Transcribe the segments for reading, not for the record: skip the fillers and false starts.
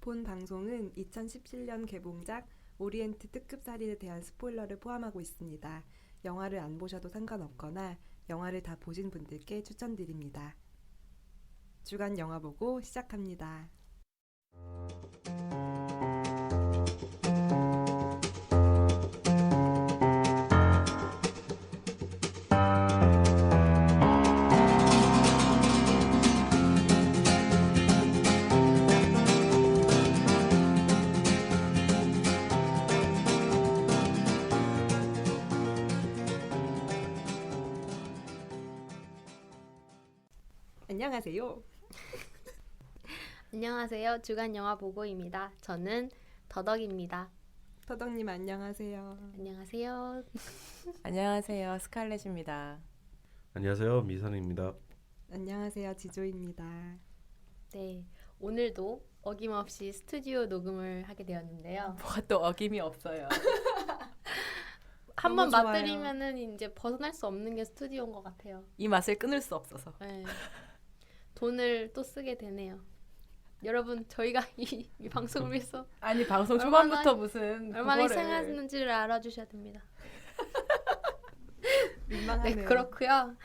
본 방송은 2017년 개봉작 오리엔트 특급 살인에 대한 스포일러를 포함하고 있습니다. 영화를 안 보셔도 상관없거나 영화를 다 보신 분들께 추천드립니다. 주간 영화 보고 시작합니다. 안녕하세요. 안녕하세요. 주간 영화 보고입니다. 저는 더덕입니다. 터덕님 안녕하세요. 안녕하세요. 안녕하세요. 스칼렛입니다. 안녕하세요. 미선입니다. 안녕하세요. 지조입니다. 네, 오늘도 어김없이 스튜디오 녹음을 하게 되었는데요. 뭐가 또 어김이 없어요. 한번 좋아요. 맛들이면은 이제 벗어날 수 없는 게 스튜디오인 것 같아요. 이 맛을 끊을 수 없어서. 네. 돈을 또 쓰게 되네요. 여러분, 저희가 이 방송을 위해서 아니 방송 얼마나- 초반부터 무슨 얼마나 그거를. 희생하는지를 알아주셔야 됩니다. 민망하네요. 네, 그렇고요.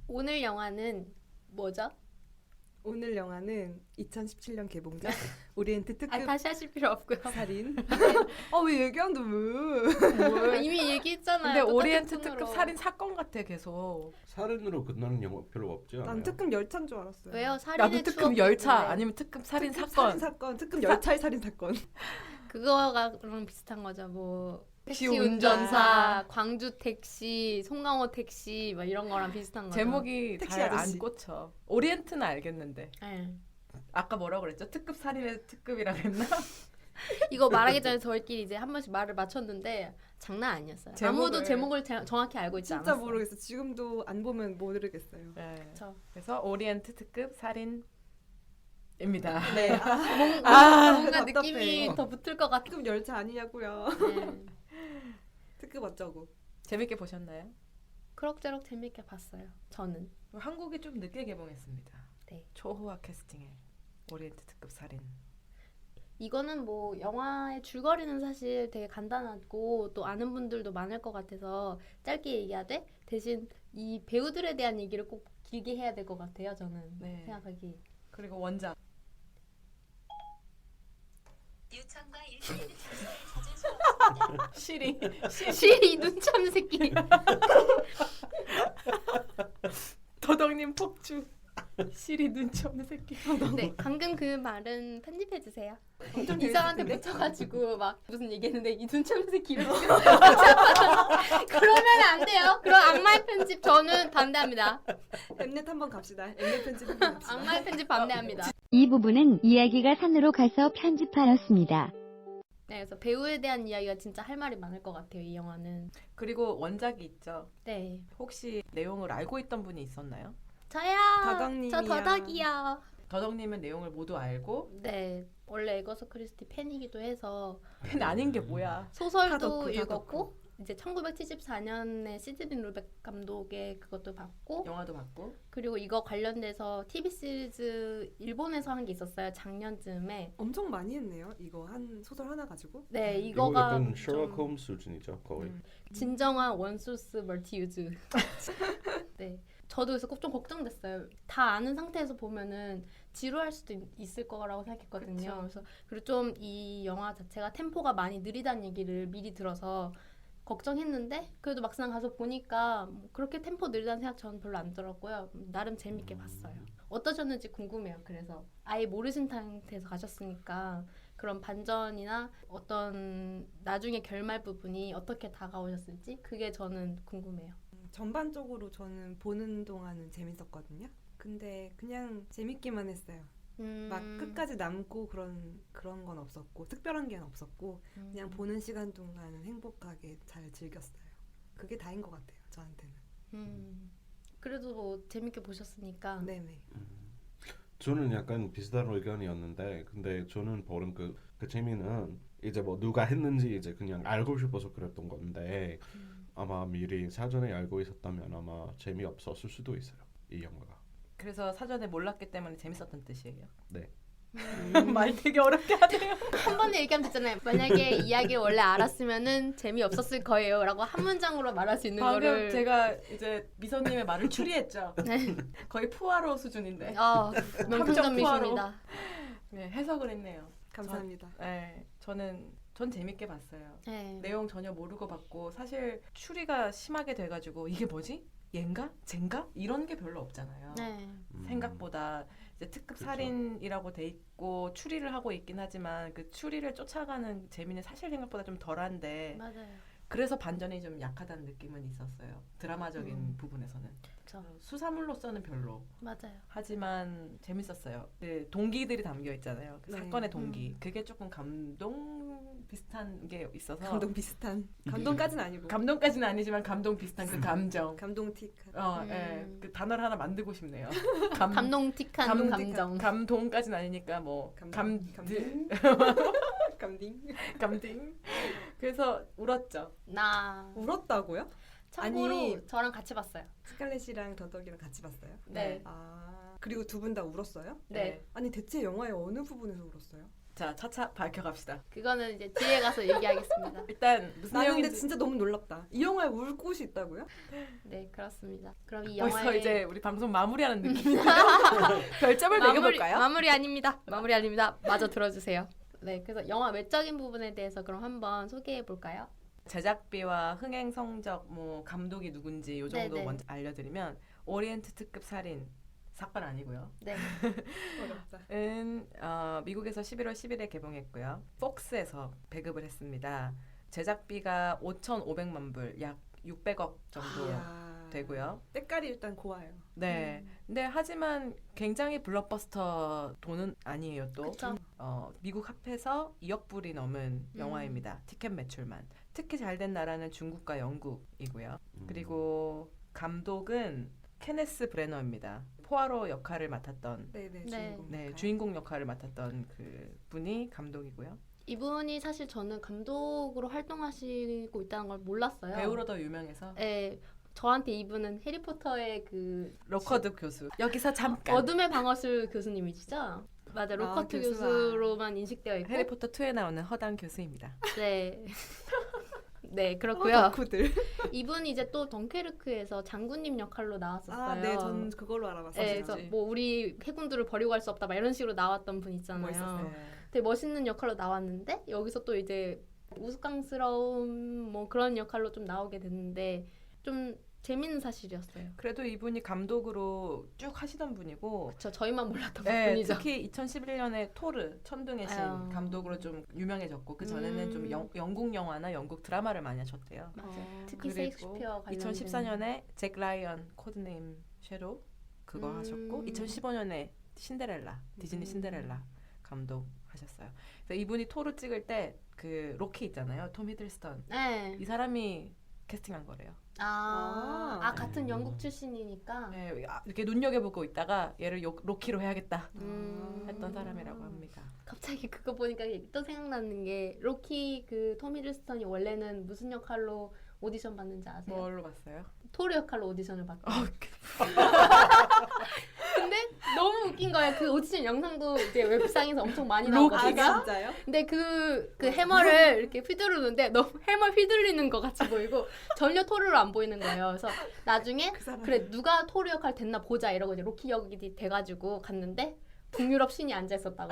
오늘 영화는 뭐죠? 오늘 영화는 2017년 개봉작 오리엔트 특급 다시 하실 필요 없고요. 살인. 왜 얘기하는데 왜? 이미 얘기했잖아요. 근데 똑같은 오리엔트 톤으로. 특급 살인 사건 같아 계속. 살인으로 끝나는 영화 별로 없지 않아요? 난 특급 열차인 줄 알았어요. 왜요? 나도 살인의 특급 추억이 열차 있는데. 아니면 특급 살인 특급 사건. 살인 사건, 특급 열차의 살인 사건. 그거랑 비슷한 거죠. 뭐 택시 택시 운전사, 광주 택시, 송강호 택시 막 이런 거랑 비슷한 거죠. 네. 제목이 택시 잘 아저씨. 안 꽂혀. 오리엔트는 알겠는데. 네. 아까 뭐라고 그랬죠? 특급 살인의 특급이라 그랬나? 이거 말하기 전에 저희끼리 이제 한 번씩 말을 맞췄는데 장난 아니었어요. 아무도 제목을 정확히 알고 있지 진짜 않았어요. 모르겠어. 지금도 안 보면 모르겠어요. 네. 그쵸. 그래서 오리엔트 특급 살인입니다. 네. 뭔가 답답해. 느낌이 더 붙을 것 같아. 특급 열차 아니냐고요. 네. 특급 어쩌고. 재밌게 보셨나요? 그럭저럭 재밌게 봤어요. 저는. 한국이 좀 늦게 개봉했습니다. 네. 초호화 캐스팅의 오리엔트 특급 살인. 이거는 뭐 영화의 줄거리는 사실 되게 간단하고 또 아는 분들도 많을 것 같아서 짧게 얘기하되 대신 이 배우들에 대한 얘기를 꼭 길게 해야 될 것 같아요. 저는 네. 생각하기. 그리고 원작. 유천과 일치되는 장소를 찾을 수 없습니다. 시리. 시리 눈참 새끼. 더덕님 폭주. 시리 눈치 없는 새끼. 네, 방금 그 말은 편집해 주세요. 엄청 이사한테 재밌었는데? 붙여가지고 막 무슨 얘기했는데 이 눈참 새끼 이러고 그러면 안 돼요. 그럼 악마의 편집 저는 반대합니다. 엠넷 한번 갑시다. 엠넷 편집 한번 갑시다. 악마의 편집 반대합니다. 이 부분은 이야기가 산으로 가서 편집하였습니다. 네, 그래서 배우에 대한 이야기가 진짜 할 말이 많을 것 같아요. 이 영화는. 그리고 원작이 있죠. 네, 혹시 내용을 알고 있던 분이 있었나요? 저요. 더덕님이요. 저 더덕이요. 더덕님은 내용을 모두 알고 네, 원래 에거서 크리스티 팬이기도 해서 팬 아닌 게 뭐야? 소설도 다덕후, 읽었고 이제 1974년에 시드니 루백 감독의 그것도 봤고 영화도 봤고. 그리고 이거 관련돼서 TV 시리즈 일본에서 한 게 있었어요. 작년쯤에. 엄청 많이 했네요. 이거 한 소설 하나 가지고. 네, 이거 이거가 약간 셜록 좀 홈스 수준이죠, 거의. 진정한 원소스 멀티유즈. 네. 저도 그래서 좀 걱정됐어요. 다 아는 상태에서 보면은 지루할 수도 있을 거라고 생각했거든요. 그쵸. 그래서 그리고 좀 이 영화 자체가 템포가 많이 느리다는 얘기를 미리 들어서 걱정했는데 그래도 막상 가서 보니까 뭐 그렇게 템포 느리다는 생각 저는 별로 안 들었고요. 나름 재밌게 봤어요. 어떠셨는지 궁금해요. 그래서 아예 모르신 상태에서 가셨으니까 그런 반전이나 어떤 나중에 결말 부분이 어떻게 다가오셨을지 그게 저는 궁금해요. 전반적으로 저는 보는 동안은 재밌었거든요. 근데 그냥 재밌기만 했어요. 막 끝까지 남고 그런 건 없었고 특별한 게 없었고 그냥 보는 시간 동안은 행복하게 잘 즐겼어요. 그게 다인 것 같아요. 저한테는. 그래도 뭐 재밌게 보셨으니까. 네네. 저는 약간 비슷한 의견이었는데, 근데 저는 보는 그 재미는 이제 뭐 누가 했는지 이제 그냥 알고 싶어서 그랬던 건데, 아마 미리 사전에 알고 있었다면 아마 재미없었을 수도 있어요, 이 영화가. 그래서 사전에 몰랐기 때문에 재밌었던 뜻이에요. 네. 말 되게 어렵게 하네요. 한 번에 얘기하면 됐잖아요. 만약에 이야기를 원래 알았으면은 재미없었을 거예요 라고 한 문장으로 말할 수 있는 방금 거를 제가 이제 미선님의 말을 추리했죠. 네. 거의 푸아로 수준인데 명탐정 미수입니다. 네, 해석을 했네요. 감사합니다. 네, 전 재밌게 봤어요. 네. 내용 전혀 모르고 봤고 사실 추리가 심하게 돼가지고 이게 뭐지? 얘인가? 쟤인가? 이런 게 별로 없잖아요. 네. 생각보다 이제 특급 그쵸. 살인이라고 돼 있고 추리를 하고 있긴 하지만 그 추리를 쫓아가는 재미는 사실 생각보다 좀 덜한데 맞아요. 그래서 반전이 좀 약하다는 느낌은 있었어요. 드라마적인 부분에서는. 그렇죠. 수사물로서는 별로. 맞아요. 하지만 재밌었어요. 그 동기들이 담겨 있잖아요. 그 네. 사건의 동기. 그게 조금 감동 비슷한 게 있어서 감동 비슷한. 감동까지는 아니고. 감동까지는 아니지만 감동 비슷한 그 감정. 감동 틱. 예, 그 단어를 하나 만들고 싶네요. 감동틱한 감정. 감동까지는 아니니까 뭐 감동. 감딩. 감딩. 감딩. 그래서 울었죠. 나 울었다고요? 참고로 아니. 저랑 같이 봤어요. 스칼렛이랑 더덕이랑 같이 봤어요? 네. 아 그리고 두 분 다 울었어요? 네. 아니 대체 영화의 어느 부분에서 울었어요? 자, 차차 밝혀갑시다. 그거는 이제 뒤에 가서 얘기하겠습니다. 일단 무슨 나는 근데 내용인지 진짜 너무 놀랍다. 이 영화에 울 곳이 있다고요? 네, 그렇습니다. 그럼 이 벌써 영화의 이제 우리 방송 마무리하는 느낌이에요. 별점을 매겨볼까요? 마무리 아닙니다. 마무리 아닙니다. 마저 들어주세요. 네, 그래서 영화 외적인 부분에 대해서 그럼 한번 소개해 볼까요? 제작비와 흥행 성적, 뭐 감독이 누군지 요 정도 네네. 먼저 알려드리면 오리엔트 특급 살인 사건 아니고요. 네, 어렵다. 미국에서 11월 10일에 개봉했고요. 폭스에서 배급을 했습니다. 제작비가 5,500만 불, 약 600억 정도 이야. 되고요. 때깔이 일단 고와요. 네. 근데 하지만 굉장히 블록버스터 돈은 아니에요. 또 그렇죠. 미국 합해서 2억 불이 넘은 영화입니다. 티켓 매출만. 특히 잘 된 나라는 중국과 영국이고요. 그리고 감독은 케네스 브래너입니다. 포아로 역할을 맡았던 네네. 네. 주인공. 네, 주인공 역할을 맡았던 그 분이 감독이고요. 이분이 사실 저는 감독으로 활동하시고 있다는 걸 몰랐어요. 배우로 더 유명해서 네, 저한테 이분은 해리포터의 그 로커드 교수. 여기서 잠깐 어둠의 방어술 교수님이시죠? 맞아, 로커트 교수와. 교수로만 인식되어 있고. 해리포터 2에 나오는 허당 교수입니다. 네. 네, 그렇고요. 덕후들. 이분이 이제 또 덩케르크에서 장군님 역할로 나왔었어요. 아, 네, 전 그걸로 알아봤어요. 네, 그래서 뭐 우리 해군들을 버리고 갈 수 없다 막 이런 식으로 나왔던 분 있잖아요. 멋있었어요. 되게 멋있는 역할로 나왔는데 여기서 또 이제 우스꽝스러운 뭐 그런 역할로 좀 나오게 됐는데 좀 재밌는 사실이었어요. 그래도 이분이 감독으로 쭉 하시던 분이고 그렇죠. 저희만 몰랐던 네, 분이죠. 특히 2011년에 토르 천둥의 신 아유. 감독으로 좀 유명해졌고 그 전에는 좀 영국 영화나 영국 드라마를 많이 하셨대요. 맞아요. 특히 그리고 셰익스피어 관련된 2014년에 잭 라이언 코드네임 쉐로 그거 하셨고 2015년에 신데렐라 디즈니 신데렐라 감독하셨어요. 그래서 이분이 토르 찍을 때 그 로키 있잖아요. 톰 히들스턴 네. 이 사람이 캐스팅한 거래요. 같은 영국 출신이니까. 네, 이렇게 눈여겨보고 있다가 얘를 로키로 해야겠다 음. 했던 사람이라고 합니다. 갑자기 그거 보니까 또 생각나는 게 로키 그 톰 히들스턴이 원래는 무슨 역할로 오디션 받는지 아세요? 뭘로 봤어요? 토르 역할로 오디션을 받고. 어, 근데 너무 웃긴 거예요. 그 오디션 영상도 이제 웹상에서 엄청 많이 아, 나오거든요. 진짜요? 근데 그 해머를 이렇게 휘두르는데 너무 해머 휘둘리는 것 같이 보이고 전혀 토르로 안 보이는 거예요. 그래서 나중에 그래 누가 토르 역할 됐나 보자 이러고 이제 로키 역이 돼가지고 갔는데 북유럽 신이 앉아 있었다고.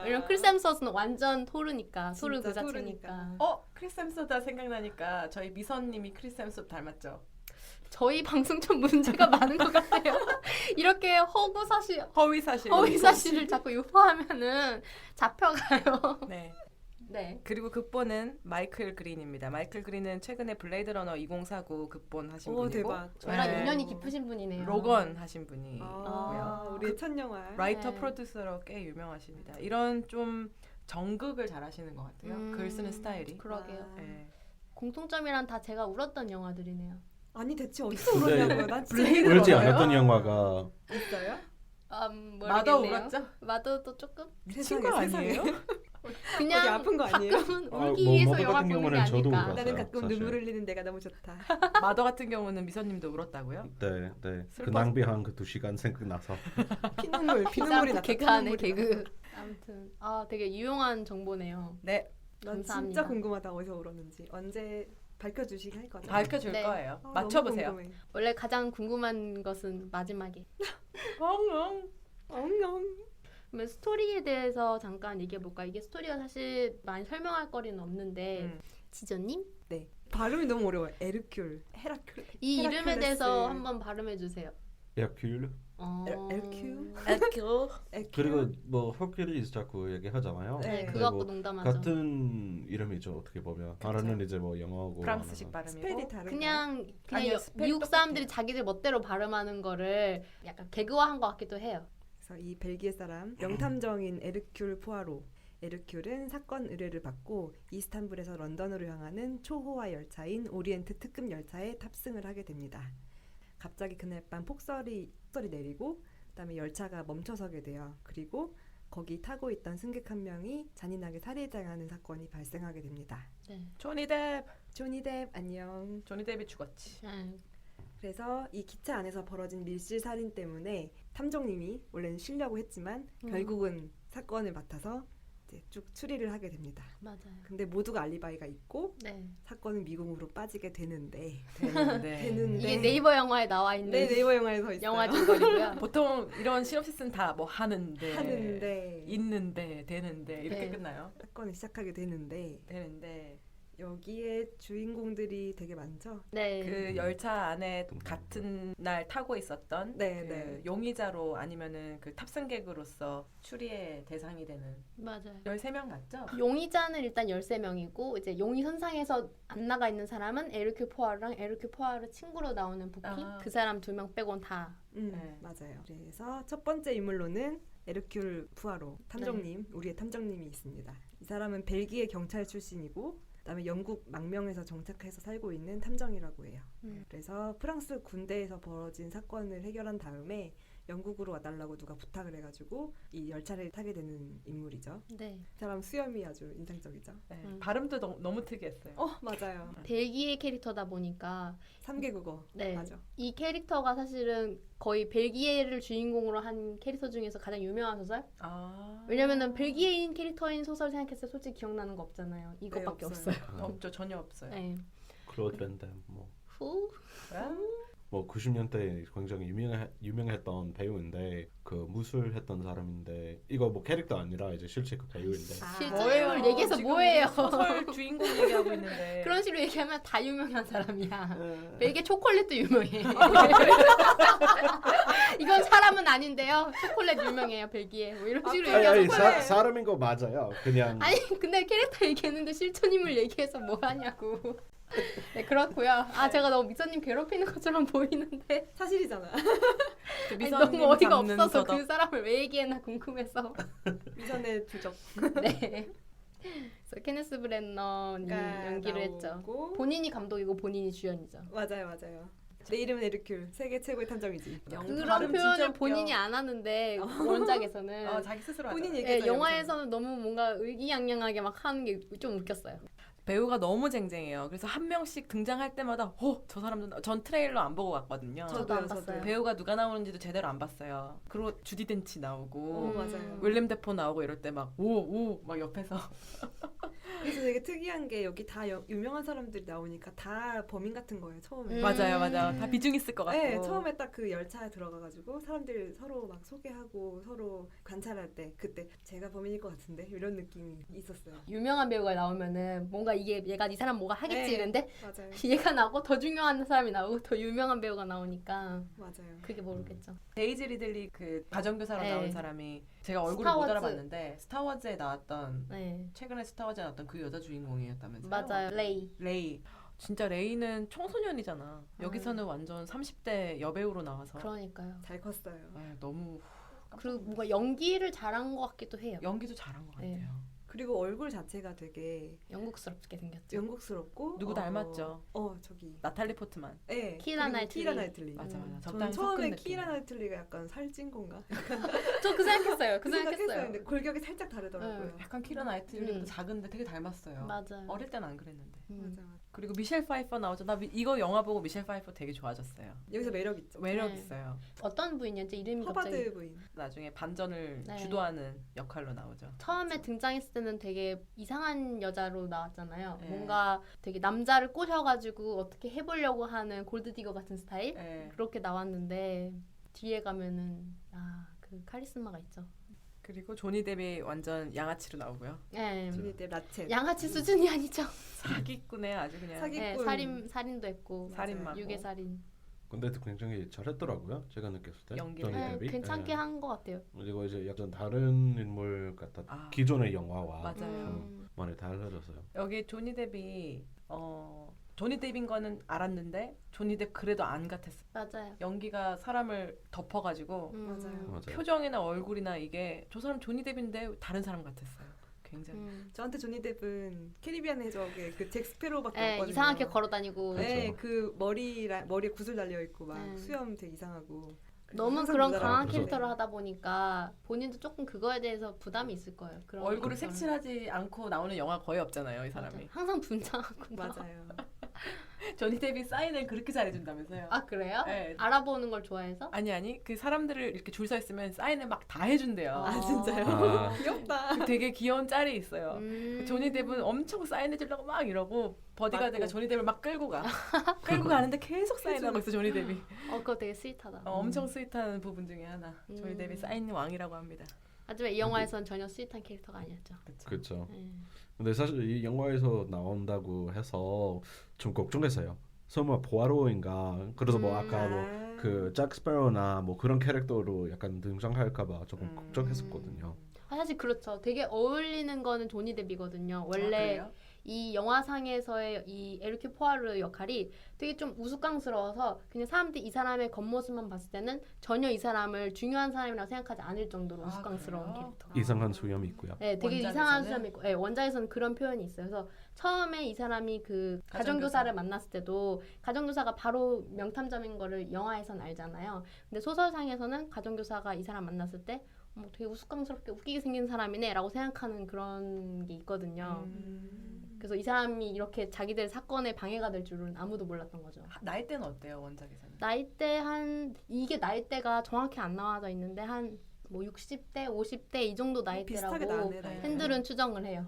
왜냐면 크리스 햄스워스는 완전 토르니까 토르 그 진짜 자체니까. 크리스 햄스워드 생각나니까 저희 미선님이 크리스 햄스워드 닮았죠? 저희 방송 좀 문제가 많은 것 같아요. 이렇게 허위 사실. 허위 사실을 자꾸 유포하면은 잡혀가요. 네. 네. 그리고 극본은 마이클 그린입니다. 마이클 그린은 최근에 블레이드 러너 2049 극본 하신 오, 분이고 대박. 저희랑 네. 인연이 깊으신 분이네요. 로건 하신 분이고요. 우리 첫 영화. 라이터 네. 프로듀서로 꽤 유명하십니다. 이런 좀 정극을 잘하시는 것 같아요. 글 쓰는 스타일이. 그러게요. 네. 공통점이란 다 제가 울었던 영화들이네요. 아니 대체 어디서 근데 울었냐고요? 난 진짜 블레이드 울지 러너요? 않았던 영화가 있어요? 마더 모르겠네요. 울었죠? 마더도 조금? 미친 거 아니에요? 그냥 어디 아픈 거 아니에요? 가끔은 아, 울기 뭐 위해서 머더 영화 같은 보는 게 경우는 저도 아닐까. 울었어요. 나는 가끔 사실. 눈물 흘리는 데가 너무 좋다. 마더 같은 경우는 미선님도 울었다고요? 네, 네. 그 슬퍼서. 낭비한 그 2시간 생각나서. 피눈물이 났다. 개그하네 피눈물이 개그. 났다. 아무튼 되게 유용한 정보네요. 네, 난 감사합니다. 진짜 궁금하다. 어디서 울었는지. 언제 밝혀주시긴 할 거죠? 밝혀줄 네. 거예요. 너무 맞춰보세요. 궁금해. 원래 가장 궁금한 것은 마지막에. 엉엉. 엉엉. 그러면 스토리에 대해서 잠깐 얘기해 볼까? 이게 스토리가 사실 많이 설명할 거리는 없는데 음. 지저님 네. 발음이 너무 어려워요. 에르큘, 헤라큘. 이 이름에 헤라큘레스. 대해서 한번 발음해 주세요. 에르큘. 에르큐? 에큐. 그리고 뭐 허큘리스 자꾸 얘기하잖아요. 네, 그거 근데 갖고 뭐 농담하죠. 같은 이름이죠 어떻게 보면. 하나는 이제 뭐 영어고 프랑스식 하나는- 발음이고. 스펠이 다른가요? 그냥 아니요, 여- 스펠 미국 똑같아요. 사람들이 자기들 멋대로 발음하는 거를 약간 개그화한 것 같기도 해요. 그래서 이 벨기에 사람 명탐정인 에르큘 포아로. 에르큘은 사건 의뢰를 받고 이스탄불에서 런던으로 향하는 초호화 열차인 오리엔트 특급 열차에 탑승을 하게 됩니다. 갑자기 그날 밤 폭설이 내리고 그다음에 열차가 멈춰서게 돼요. 그리고 거기 타고 있던 승객 한 명이 잔인하게 살해당하는 사건이 발생하게 됩니다. 네. 조니 뎁. 조니 뎁 안녕. 조니 뎁이 죽었지. 그래서 이 기차 안에서 벌어진 밀실 살인 때문에 탐정님이 원래는 쉬려고 했지만 결국은 사건을 맡아서 이제 쭉 추리를 하게 됩니다. 맞아요. 근데 모두가 알리바이가 있고 네. 사건은 미궁으로 빠지게 되는데 되는데. 이게 네이버 영화에 나와 있는 네, 네이버 영화에 서 있어요. 영화 줄거리고요. 보통 이런 시놉시스는 다 뭐 하는데, 하는데 있는데, 되는데 이렇게 네. 끝나요. 사건을 시작하게 되는데 되는데 여기에 주인공들이 되게 많죠. 네. 그 열차 안에 같은 날 타고 있었던 네, 그 네. 용의자로 아니면은 그 탑승객으로서 추리의 대상이 되는 맞아요. 13명 맞죠? 용의자는 일단 13명이고 이제 용의 선상에서 안 나가 있는 사람은 에르큐 포아르랑 에르큐 포아르 친구로 나오는 부키 아. 그 사람 2명 빼곤 다 네. 맞아요. 그래서 첫 번째 인물로는 에르큘 푸아로 탐정님, 우리의 탐정님이 있습니다. 이 사람은 벨기에 경찰 출신이고 그다음에 영국 망명에서 정착해서 살고 있는 탐정이라고 해요. 그래서 프랑스 군대에서 벌어진 사건을 해결한 다음에 영국으로 와달라고 누가 부탁을 해가지고 이 열차를 타게 되는 인물이죠. 네. 이 사람 수염이 아주 인상적이죠. 네. 발음도 너무 특이했어요. 맞아요. 벨기에 캐릭터다 보니까 3개 국어 네. 맞아. 이 캐릭터가 사실은 거의 벨기에를 주인공으로 한 캐릭터 중에서 가장 유명한 소설? 아. 왜냐면은 벨기에인 캐릭터인 소설 생각했을 때 솔직히 기억나는 거 없잖아요. 이것밖에 없어요. 없어요. 없죠. 전혀 없어요. 네. 클로드 밴담 뭐. 후. 뭐 90년대 굉장히 유명했던 배우인데 그 무술했던 사람인데 이거 뭐 캐릭터 아니라 이제 실제 그 배우인데 실존인물 얘기해서 지금 뭐예요? 소설 주인공 얘기하고 있는데. 그런 식으로 얘기하면 다 유명한 사람이야. 벨기에 초콜릿도 유명해. 이건 사람은 아닌데요. 초콜릿 유명해요, 벨기에. 뭐 이런 식으로 아니, 얘기하면 사람인 거 맞아요. 그냥 아니 근데 캐릭터 얘기했는데 실존인물 얘기해서 뭐 하냐고. 네 그렇고요. 제가 너무 미선님 괴롭히는 것처럼 보이는데 사실이잖아. 그 아니, 미선님 너무 어이가 잡는 없어서 서적. 그 사람을 왜 얘기했나 궁금해서. 미선의 주적. 네. 그래서 케네스 브래너님 연기를 했죠. 나오고. 본인이 감독이고 본인이 주연이죠. 맞아요. 내 이름은 에르큘. 세계 최고의 탐정이지. 그런 발음 진짜 표현을 웃겨. 본인이 안 하는데 원작에서는 자기 스스로 본인 하잖아요. 얘기- 네, 영화에서는 너무 뭔가 의기양양하게 막 하는 게 좀 웃겼어요. 배우가 너무 쟁쟁해요. 그래서 한 명씩 등장할 때마다 저 사람도 전 트레일러 안 보고 갔거든요. 저도 안 저도요. 봤어요. 배우가 누가 나오는지도 제대로 안 봤어요. 그리고 주디 덴치 나오고 맞아요. 윌렘 데포 나오고 이럴 때 막 오 막 옆에서 그래서 되게 특이한 게 여기 다 유명한 사람들이 나오니까 다 범인 같은 거예요. 처음에. 맞아요. 다 비중 있을 것 같고. 네, 처음에 딱 그 열차에 들어가가지고 사람들 서로 막 소개하고 서로 관찰할 때 그때 제가 범인일 것 같은데 이런 느낌이 있었어요. 유명한 배우가 나오면은 뭔가 이게 얘가 이 사람 뭐가 하겠지 네. 이랬는데 맞아요. 얘가 나오고 더 중요한 사람이 나오고 더 유명한 배우가 나오니까 맞아요. 그게 모르겠죠. 데이지 리들리 그 가정교사로 네. 나온 사람이 제가 얼굴을 못 스타워즈. 알아봤는데 스타워즈에 나왔던 네 최근에 스타워즈에 나왔던 그 여자 주인공이었다면서요? 맞아요. 레이. 레이. 진짜 레이는 청소년이잖아. 여기서는 완전 30대 여배우로 나와서 그러니까요. 잘 컸어요. 너무 그리고 뭔가 연기를 잘한 것 같기도 해요. 연기도 잘한 것 같아요. 네. 그리고 얼굴 자체가 되게 영국스럽게 생겼죠. 영국스럽고 누구 닮았죠? 저기 나탈리 포트만. 네, 키라 그리고 나이틀리. 키라 나이틀리. 맞아 맞아. 저는 적당히 처음에 섞은 느낌. 키라 나이틀리가 약간 살찐 건가? 저 그 생각했어요. 그 생각했어요. 생각했어요. 근데 골격이 살짝 다르더라고요. 약간 키라 나이틀리도 음. 작은데 되게 닮았어요. 맞아요. 어릴 때는 안 그랬는데. 맞아 맞아. 그리고 미셸 파이퍼 나오죠. 나 이거 영화 보고 미셸 파이퍼 되게 좋아졌어요. 여기서 매력 있죠. 매력 네. 있어요. 어떤 부인이었지? 이름이 허바드 갑자기 부인. 나중에 반전을 네. 주도하는 역할로 나오죠. 처음에 등장했을 때는 되게 이상한 여자로 나왔잖아요. 네. 뭔가 되게 남자를 꼬셔가지고 어떻게 해보려고 하는 골드디거 같은 스타일? 네. 그렇게 나왔는데 뒤에 가면은 그 카리스마가 있죠. 그리고 조니 뎁이 완전 양아치로 나오고요. 네. 조니 뎁 라첸. 양아치 수준이 아니죠. 사기꾼에 아주 그냥 사기- 네, 살인도 했고 살인마고. 유괴살인. 근데 굉장히 잘했더라고요. 제가 느꼈을 때. 연기를. 조니 네, 뎁이. 괜찮게 예. 한 것 같아요. 그리고 이제 약간 다른 인물 같아. 아. 기존의 영화와 맞아요. 많이 달라졌어요. 여기 조니 뎁이 조니 뎁인 거는 알았는데 조니 뎁 그래도 안 같았어. 맞아요. 연기가 사람을 덮어가지고 맞아요. 맞아요. 표정이나 얼굴이나 이게 저 사람 조니 뎁인데 다른 사람 같았어요. 굉장히. 저한테 조니 뎁은 캐리비안 해적의 그 잭 스페로밖에 네, 없거든요. 이상하게 걸어다니고 그렇죠. 네, 그 머리에 구슬 달려 있고 막 네. 수염 되게 이상하고. 너무 항상 그런 못 강한 알아보죠. 캐릭터를 하다 보니까 본인도 조금 그거에 대해서 부담이 있을 거예요. 그런 얼굴을 캐릭터를. 색칠하지 않고 나오는 영화 거의 없잖아요, 이 사람이. 맞아요. 항상 분장하고 나와. 맞아요. 조니 뎁이 사인을 그렇게 잘해준다면서요? 아 그래요? 네. 알아보는 걸 좋아해서? 아니 그 사람들을 이렇게 줄 서 있으면 사인을 막 다 해준대요. 아, 진짜요? 아. 귀엽다. 그 되게 귀여운 짤이 있어요. 음. 조니 뎁은 엄청 사인해주려고 막 이러고 버디가드가 맞고. 조니 뎁을 막 끌고 가. 끌고 가는데 계속 사인하고 있어 조니 뎁이. 그거 되게 스윗하다. 엄청 스윗한 부분 중에 하나. 조니 뎁이 사인 왕이라고 합니다. 하지만 이 영화에선 전혀 스윗한 캐릭터가 아니었죠. 그렇죠. 네. 근데 사실 이 영화에서 나온다고 해서 좀 걱정했어요. 설마 포아로인가? 그래서 뭐 아까 뭐 그 잭 스페로나 뭐 그런 캐릭터로 약간 등장할까봐 조금 걱정했었거든요. 사실 그렇죠. 되게 어울리는 거는 조니 뎁이거든요. 원래 아, 이 영화상에서의 이 에르큐 포아르 역할이 되게 좀 우스꽝스러워서 그냥 사람들이 이 사람의 겉모습만 봤을 때는 전혀 이 사람을 중요한 사람이라고 생각하지 않을 정도로 아, 우스꽝스러운 그래요? 캐릭터. 이상한 수염이 있고요. 네, 되게 원작에서는? 이상한 수염이 있고, 네, 원작에서는 그런 표현이 있어요. 그래서 처음에 이 사람이 그 가정교사를 만났을 때도 가정교사가 바로 명탐정인 거를 영화에선 알잖아요. 근데 소설상에서는 가정교사가 이 사람 만났을 때 되게 우스꽝스럽게 웃기게 생긴 사람이네라고 생각하는 그런 게 있거든요. 그래서 이 사람이 이렇게 자기들 사건에 방해가 될 줄은 아무도 몰랐던 거죠. 나이대는 어때요 원작에서는? 나이대 이게 나이대가 정확히 안 나와져 있는데 한 뭐 60대, 50대 이 정도 비슷하게 나이대라고 나네. 나이가. 팬들은 추정을 해요.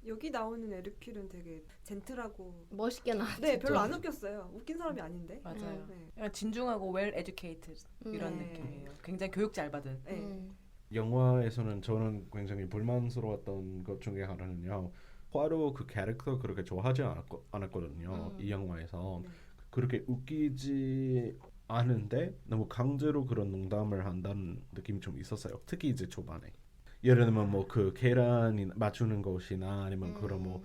여기 나오는 에르큐는 되게 젠틀하고 멋있게 나왔죠. 네 별로 안 웃겼어요. 웃긴 사람이 아닌데. 맞아요. 네. 약간 진중하고 well educated 이런 네. 느낌이에요. 굉장히 교육 잘 받은. 네. 영화에서는 저는 굉장히 불만스러웠던 것 중에 하나는요. 포아로 그 캐릭터 그렇게 좋아하지 않았거든요. 이 영화에서 네. 그렇게 웃기지 않은데 너무 강제로 그런 농담을 한다는 느낌이 좀 있었어요. 특히 이제 초반에. 예를 들면 뭐 그 계란이 맞추는 것이나 아니면 그런 뭐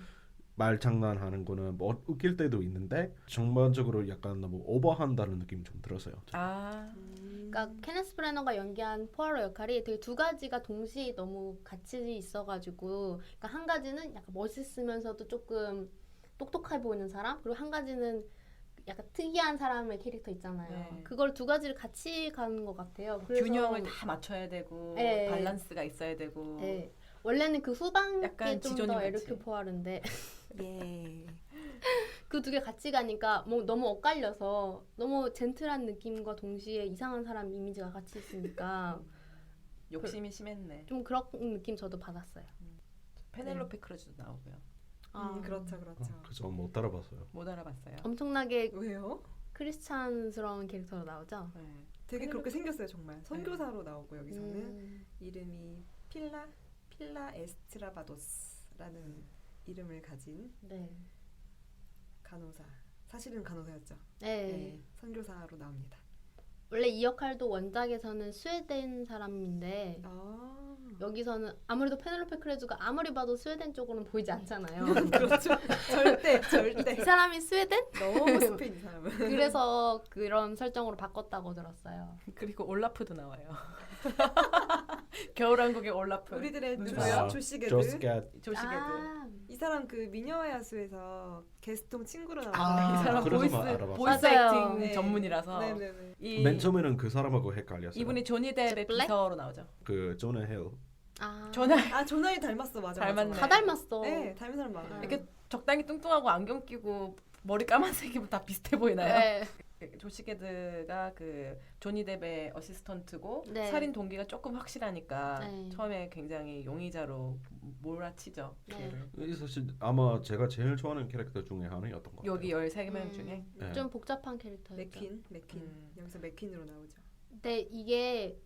말 장난하는 거는 뭐 웃길 때도 있는데 전반적으로 약간 너무 오버한다는 느낌이 좀 들었어요. 그러니까 케네스 브래너가 연기한 포아로 역할이 되게 두 가지가 동시에 너무 같이 있어가지고, 그러니까 한 가지는 약간 멋있으면서도 조금 똑똑해 보이는 사람, 그리고 한 가지는 약간 특이한 사람의 캐릭터 있잖아요. 네. 그걸 두 가지를 같이 가는 것 같아요. 그래서 균형을 다 맞춰야 되고 네. 밸런스가 있어야 되고. 네. 원래는 그 후반 약간 게 좀 지존님 더 같이. 에르큐 포아르인데 예. 그 두 개 같이 가니까 뭐 너무 엇갈려서 너무 젠틀한 느낌과 동시에 이상한 사람 이미지가 같이 있으니까 욕심이 심했네. 좀 그런 느낌 저도 받았어요. 페넬로페 크루즈도 나오고요. 그렇죠, 그렇죠. 그래서 못 따라봤어요. 못 알아봤어요. 엄청나게 왜요? 크리스찬스러운 캐릭터로 나오죠. 네. 되게 그렇게 생겼어요, 정말. 선교사로 나오고 여기서는 음, 이름이 필라 에스트라바도스라는 이름을 가진 네. 간호사. 사실은 간호사였죠. 네. 네, 선교사로 나옵니다. 원래 이 역할도 원작에서는 스웨덴 사람인데 여기서는 아무래도 페넬로페 크루즈가 아무리 봐도 스웨덴 쪽으로는 보이지 않잖아요. 그렇죠. 절대. 이 사람이 스웨덴? 너무 스페인 이 사람은. 그래서 그런 설정으로 바꿨다고 들었어요. 그리고 올라프도 나와요. 겨울왕국의 올라프. 우리들의 누구야? 누구야? 조시게드. 조스캣. 조시게드. 아, 이 사람 그 미녀와 야수에서 게스통 친구로 아, 나왔어요. 이 사람 그래서 보이스 알아봤어요. 보이스 맞아요. 액팅 네. 전문이라서 네네네. 맨 처음에는 그 사람하고 헷갈렸어요. 이분이 조니 뎁의 잭 블랙? 비서로 나오죠. 그 조나 힐. 아. 조나 아 조나이 닮았어 맞아. 닮았네. 맞아. 다 닮았어. 네 닮은 사람 많아요. 이렇게 적당히 뚱뚱하고 안경 끼고 머리 까만색이면 다 비슷해 보이나요? 네. 조시게드가 그 조니 뎁의 어시스턴트고 네. 살인 동기가 조금 확실하니까 네. 처음에 굉장히 용의자로 몰아치죠. 네. 걔를. 이 사실 아마 제가 제일 좋아하는 캐릭터 중에 하나였던 것 같아요. 여기 13명 중에 네. 좀 복잡한 캐릭터였죠. 맥퀸 여기서 맥퀸으로 나오죠. 근데 이게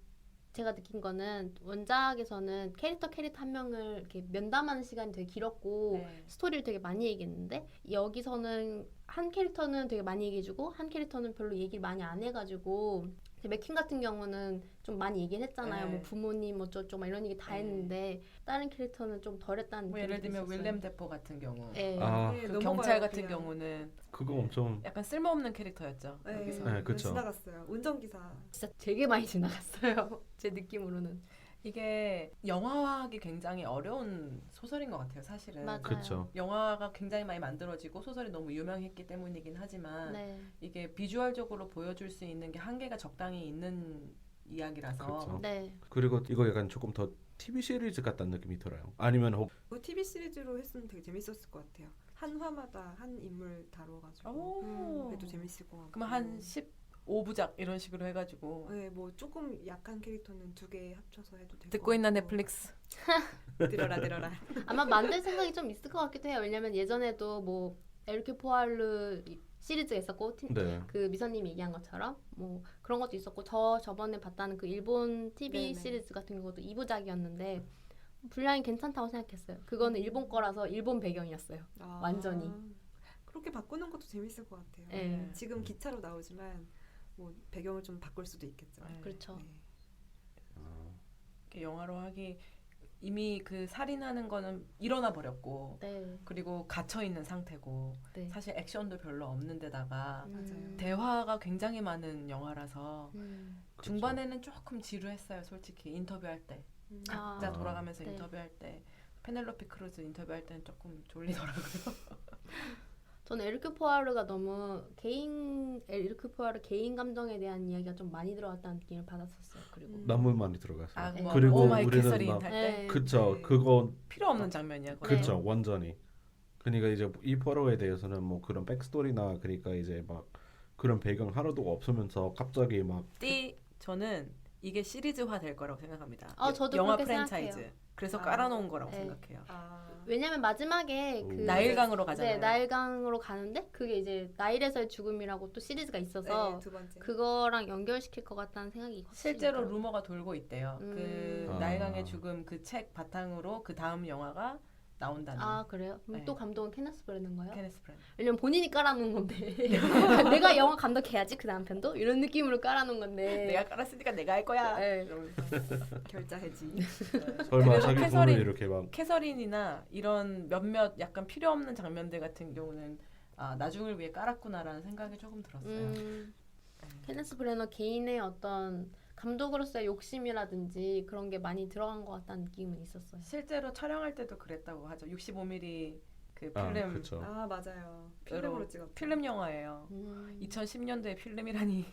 제가 느낀 거는 원작에서는 캐릭터 한 명을 이렇게 면담하는 시간이 되게 길었고 네. 스토리를 되게 많이 얘기했는데 여기서는 한 캐릭터는 되게 많이 얘기해주고 한 캐릭터는 별로 얘기를 많이 안 해가지고 맥퀸 같은 경우는 좀 많이 얘기는 했잖아요. 네. 뭐 부모님 어쩌고 막 이런 얘기 다 네. 했는데 다른 캐릭터는 좀 덜했다는 뭐 느낌이 예를 들면 있었어요. 윌렘 데포 같은 경우 네. 아, 네, 그 넘어가요, 경찰 같은 그냥. 경우는 그거 엄청 약간 쓸모없는 캐릭터였죠. 네, 여기서. 네, 그쵸. 지나갔어요. 운전기사. 진짜 되게 많이 지나갔어요. 제 느낌으로는. 이게 영화화하기 굉장히 어려운 소설인 것 같아요. 사실은. 맞아요. 그쵸. 영화가 굉장히 많이 만들어지고 소설이 너무 유명했기 때문이긴 하지만 네. 이게 비주얼적으로 보여줄 수 있는 게 한계가 적당히 있는 이야기라서 그쵸. 네. 그리고 이거 약간 조금 더 TV 시리즈 같다는 느낌이 들어요. 아니면 뭐 TV 시리즈로 했으면 되게 재밌었을 것 같아요. 한 화마다 한 인물 다뤄가지고 오. 그래도 재밌을 것 같고. 그러면 한 15부작 이런 식으로 해가지고 네, 뭐 조금 약한 캐릭터는 2개 합쳐서 해도 될것 듣고 있나 같고. 넷플릭스. 들어라. 아마 만들 생각이 좀 있을 것 같기도 해요. 왜냐면 예전에도 뭐 에르큐 포아르 시리즈가 있었고 네. 그 미선님이 얘기한 것처럼 뭐 그런 것도 있었고 저번에 봤다는 그 일본 TV 네네. 시리즈 같은 것도 2부작이었는데 분량이 괜찮다고 생각했어요. 그거는 일본 거라서 일본 배경이었어요. 아, 완전히. 그렇게 바꾸는 것도 재밌을 것 같아요. 네. 지금 기차로 나오지만 뭐 배경을 좀 바꿀 수도 있겠죠. 네. 그렇죠. 네. 이렇게 영화로 하기 이미 그 살인하는 거는 일어나 버렸고 네. 그리고 갇혀 있는 상태고 네. 사실 액션도 별로 없는 데다가 맞아요. 대화가 굉장히 많은 영화라서 그쵸. 중반에는 조금 지루했어요. 솔직히 인터뷰할 때 각자 아. 돌아가면서 네. 인터뷰할 때 페넬로피 크루즈 인터뷰할 때는 조금 졸리더라고요. 저는 에르큐 포아르가 너무 에르큐 포아르 개인 감정에 대한 이야기가 좀 많이 들어갔다는 느낌을 받았었어요. 그리고 너무 많이 들어갔어요. 아, 네. 뭐 그리고 오마이 우리는 캐서린 막 할 때 네. 그쵸. 네. 그거 필요 없는 장면이야. 그거. 그쵸. 완전히. 그러니까 이제 이 포로에 대해서는 뭐 그런 백스토리나 그러니까 이제 막 그런 배경 하나도 없으면서 갑자기 막 저는 이게 시리즈화 될 거라고 생각합니다. 저도 영화 그렇게 프랜차이즈. 생각해요. 그래서 아. 깔아놓은 거라고 네. 생각해요. 왜냐면 마지막에 오. 그 나일강으로 가잖아요. 네, 나일강으로 가는데 그게 이제 나일에서의 죽음이라고 또 시리즈가 있어서 네, 두 번째. 그거랑 연결시킬 것 같다는 생각이 확실히 실제로 들어요. 루머가 돌고 있대요. 그 음. 나일강의 아. 죽음 그 책 바탕으로 그 다음 영화가 나온다는. 아 그래요? 그럼 네. 또 감독은 케네스 브래너인가요? 케네스 브랜. 왜냐면 본인이 깔아놓은 건데 내가 영화 감독해야지 그 다음 편도 이런 느낌으로 깔아놓은 건데 내가 깔았으니까 내가 할 거야. 네. 이러면서. 결자 해지. 설마 그래서 자기 캐서린- 돈을 이렇게 막 캐서린이나 이런 몇몇 약간 필요 없는 장면들 같은 경우는 아 나중을 위해 깔았구나라는 생각이 조금 들었어요. 케네스 브래너 개인의 어떤 감독으로서의 욕심이라든지 그런 게 많이 들어간 것 같다는 느낌은 있었어요. 실제로 촬영할 때도 그랬다고 하죠. 65mm 그 아, 필름 그쵸. 아 맞아요. 필름으로 찍었죠. 필름 영화예요. 2010년도에 필름이라니.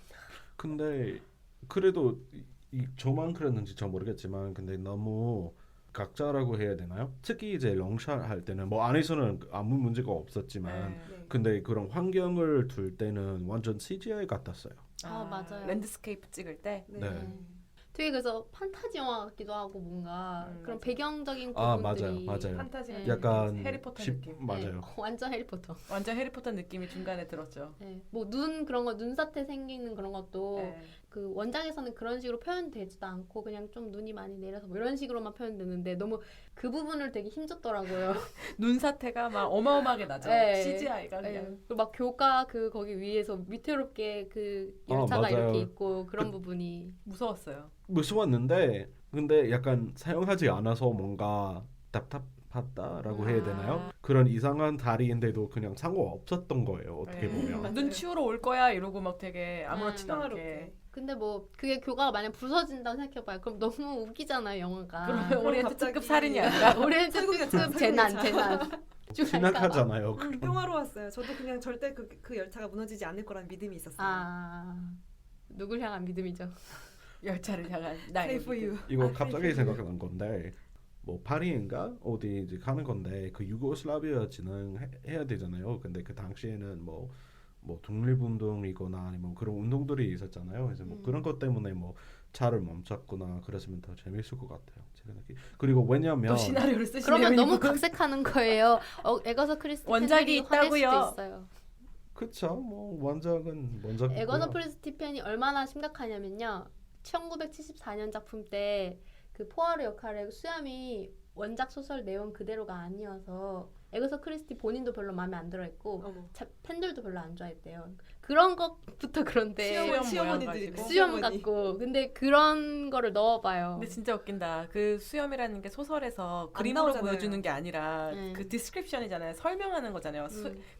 근데 그래도 저만 그랬는지 저 모르겠지만 근데 너무 각자라고 해야 되나요? 특히 이제 롱샷 할 때는 뭐 안에서는 아무 문제가 없었지만 네. 네. 근데 그런 환경을 둘 때는 완전 CGI 같았어요. 맞아요. 랜드스케이프 찍을 때 네. 되게 그래서 판타지 영화 같기도 하고 뭔가 그런 맞아요. 배경적인 아, 부분들이 맞아요. 판타지 네. 느낌, 약간 해리포터 십- 느낌. 맞아요. 완전 해리포터. 완전 해리포터 느낌이 중간에 들었죠. 네. 뭐 눈 그런 거 눈사태 생기는 그런 것도 네. 그 원작에서는 그런 식으로 표현되지도 않고 그냥 좀 눈이 많이 내려서 뭐 이런 식으로만 표현되는데 너무 그 부분을 되게 힘줬더라고요. 눈사태가 막 어마어마하게 나죠. 네. CGI가 네. 그냥. 그리고 막 교가 그 거기 위에서 위태롭게 그 아, 열차가 맞아요. 이렇게 있고 그런 부분이 무서웠어요. 무서웠는데 근데 약간 사용하지 않아서 뭔가 봤다라고 해야 되나요? 그런 이상한 다리인데도 그냥 상관없었던 거예요. 어떻게 네. 보면. 눈 치우러 올 거야 이러고 막 되게 아무렇지도 않게. 평화롭게. 근데 뭐 그게 교과가 만약 부서진다고 생각해봐요. 그럼 너무 웃기잖아요 영화가. 그러면 오리엔트 갑자기- 특급 살인이 아니라 오리엔트 설국열차, 특급 재난 설국열차. 재난. 지나가잖아요. 평화로웠어요. 저도 그냥 절대 그 열차가 무너지지 않을 거라는 믿음이 있었어요. 아 누굴 향한 믿음이죠. 열차를 향한 Pray 나의 for 믿음. you. 이거 아, 갑자기 pray for you. 생각난 건데 뭐 파리인가 어디 이제 가는 건데 그 유고슬라비아 진행해야 되잖아요. 근데 그 당시에는 뭐 독립운동이거나 아니면 그런 운동들이 있었잖아요. 그래서 뭐 그런 것 때문에 뭐 차를 멈췄거나 그랬으면 더 재밌을 것 같아요. 제가 느끼. 그리고 왜냐면 또 시나리오를 쓰시네요. 그러면 너무 이분. 각색하는 거예요. 에거서 크리스티 원작이 팬들이 화낼 있다고요. 수도 있어요. 그쵸. 뭐 원작은 원작. 에거서 크리스티 팬이 얼마나 심각하냐면요. 1974년 작품 때 그 포아르 역할의 수염이 원작 소설 내용 그대로가 아니어서 에거서 크리스티 본인도 별로 마음에 안 들어했고 어머. 팬들도 별로 안 좋아했대요. 그런 것부터 그런데 수염 모양 시어머니들이 가지고. 수염 같고 근데 그런 거를 넣어봐요. 근데 진짜 웃긴다. 그 수염이라는 게 소설에서 안 그림으로 나오잖아요. 보여주는 게 아니라 그 디스크립션이잖아요. 설명하는 거잖아요.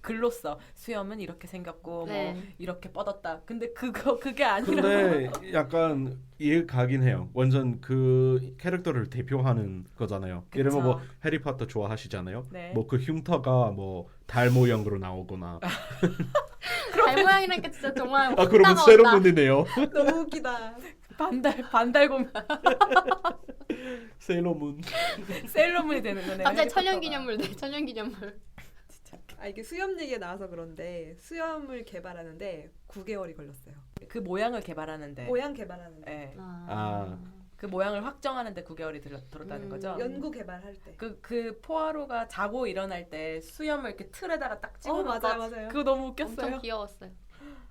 글로써 수염은 이렇게 생겼고 네. 뭐 이렇게 뻗었다. 근데 그게 아니라 근데 약간 이해 가긴 해요. 완전 그 캐릭터를 대표하는 거잖아요. 그쵸. 이러면 뭐 해리포터 좋아하시잖아요. 네. 뭐 그 흉터가 뭐 달 모양으로 나오거나. 달 모양이라니까 진짜 정말 아 그러면 혼나가 새로운 온다. 분이네요. 너무 웃기다. 반달곰 세일러문. 셀러문이 되는 거네. 갑자기 천연기념물 돼. 천연기념물. 진짜. 아 이게 수염 얘기가 나와서 그런데 수염을 개발하는데 9개월이 걸렸어요. 그 모양을 개발하는데. 모양 개발하는데 네. 아. 그 모양을 확정하는데 9개월이 들었다는 거죠. 연구 개발할 때. 그 포아로가 자고 일어날 때 수염을 이렇게 틀에다가 딱 찍어 맞아요, 맞아요. 그거 너무 엄청 웃겼어요. 귀여웠어요.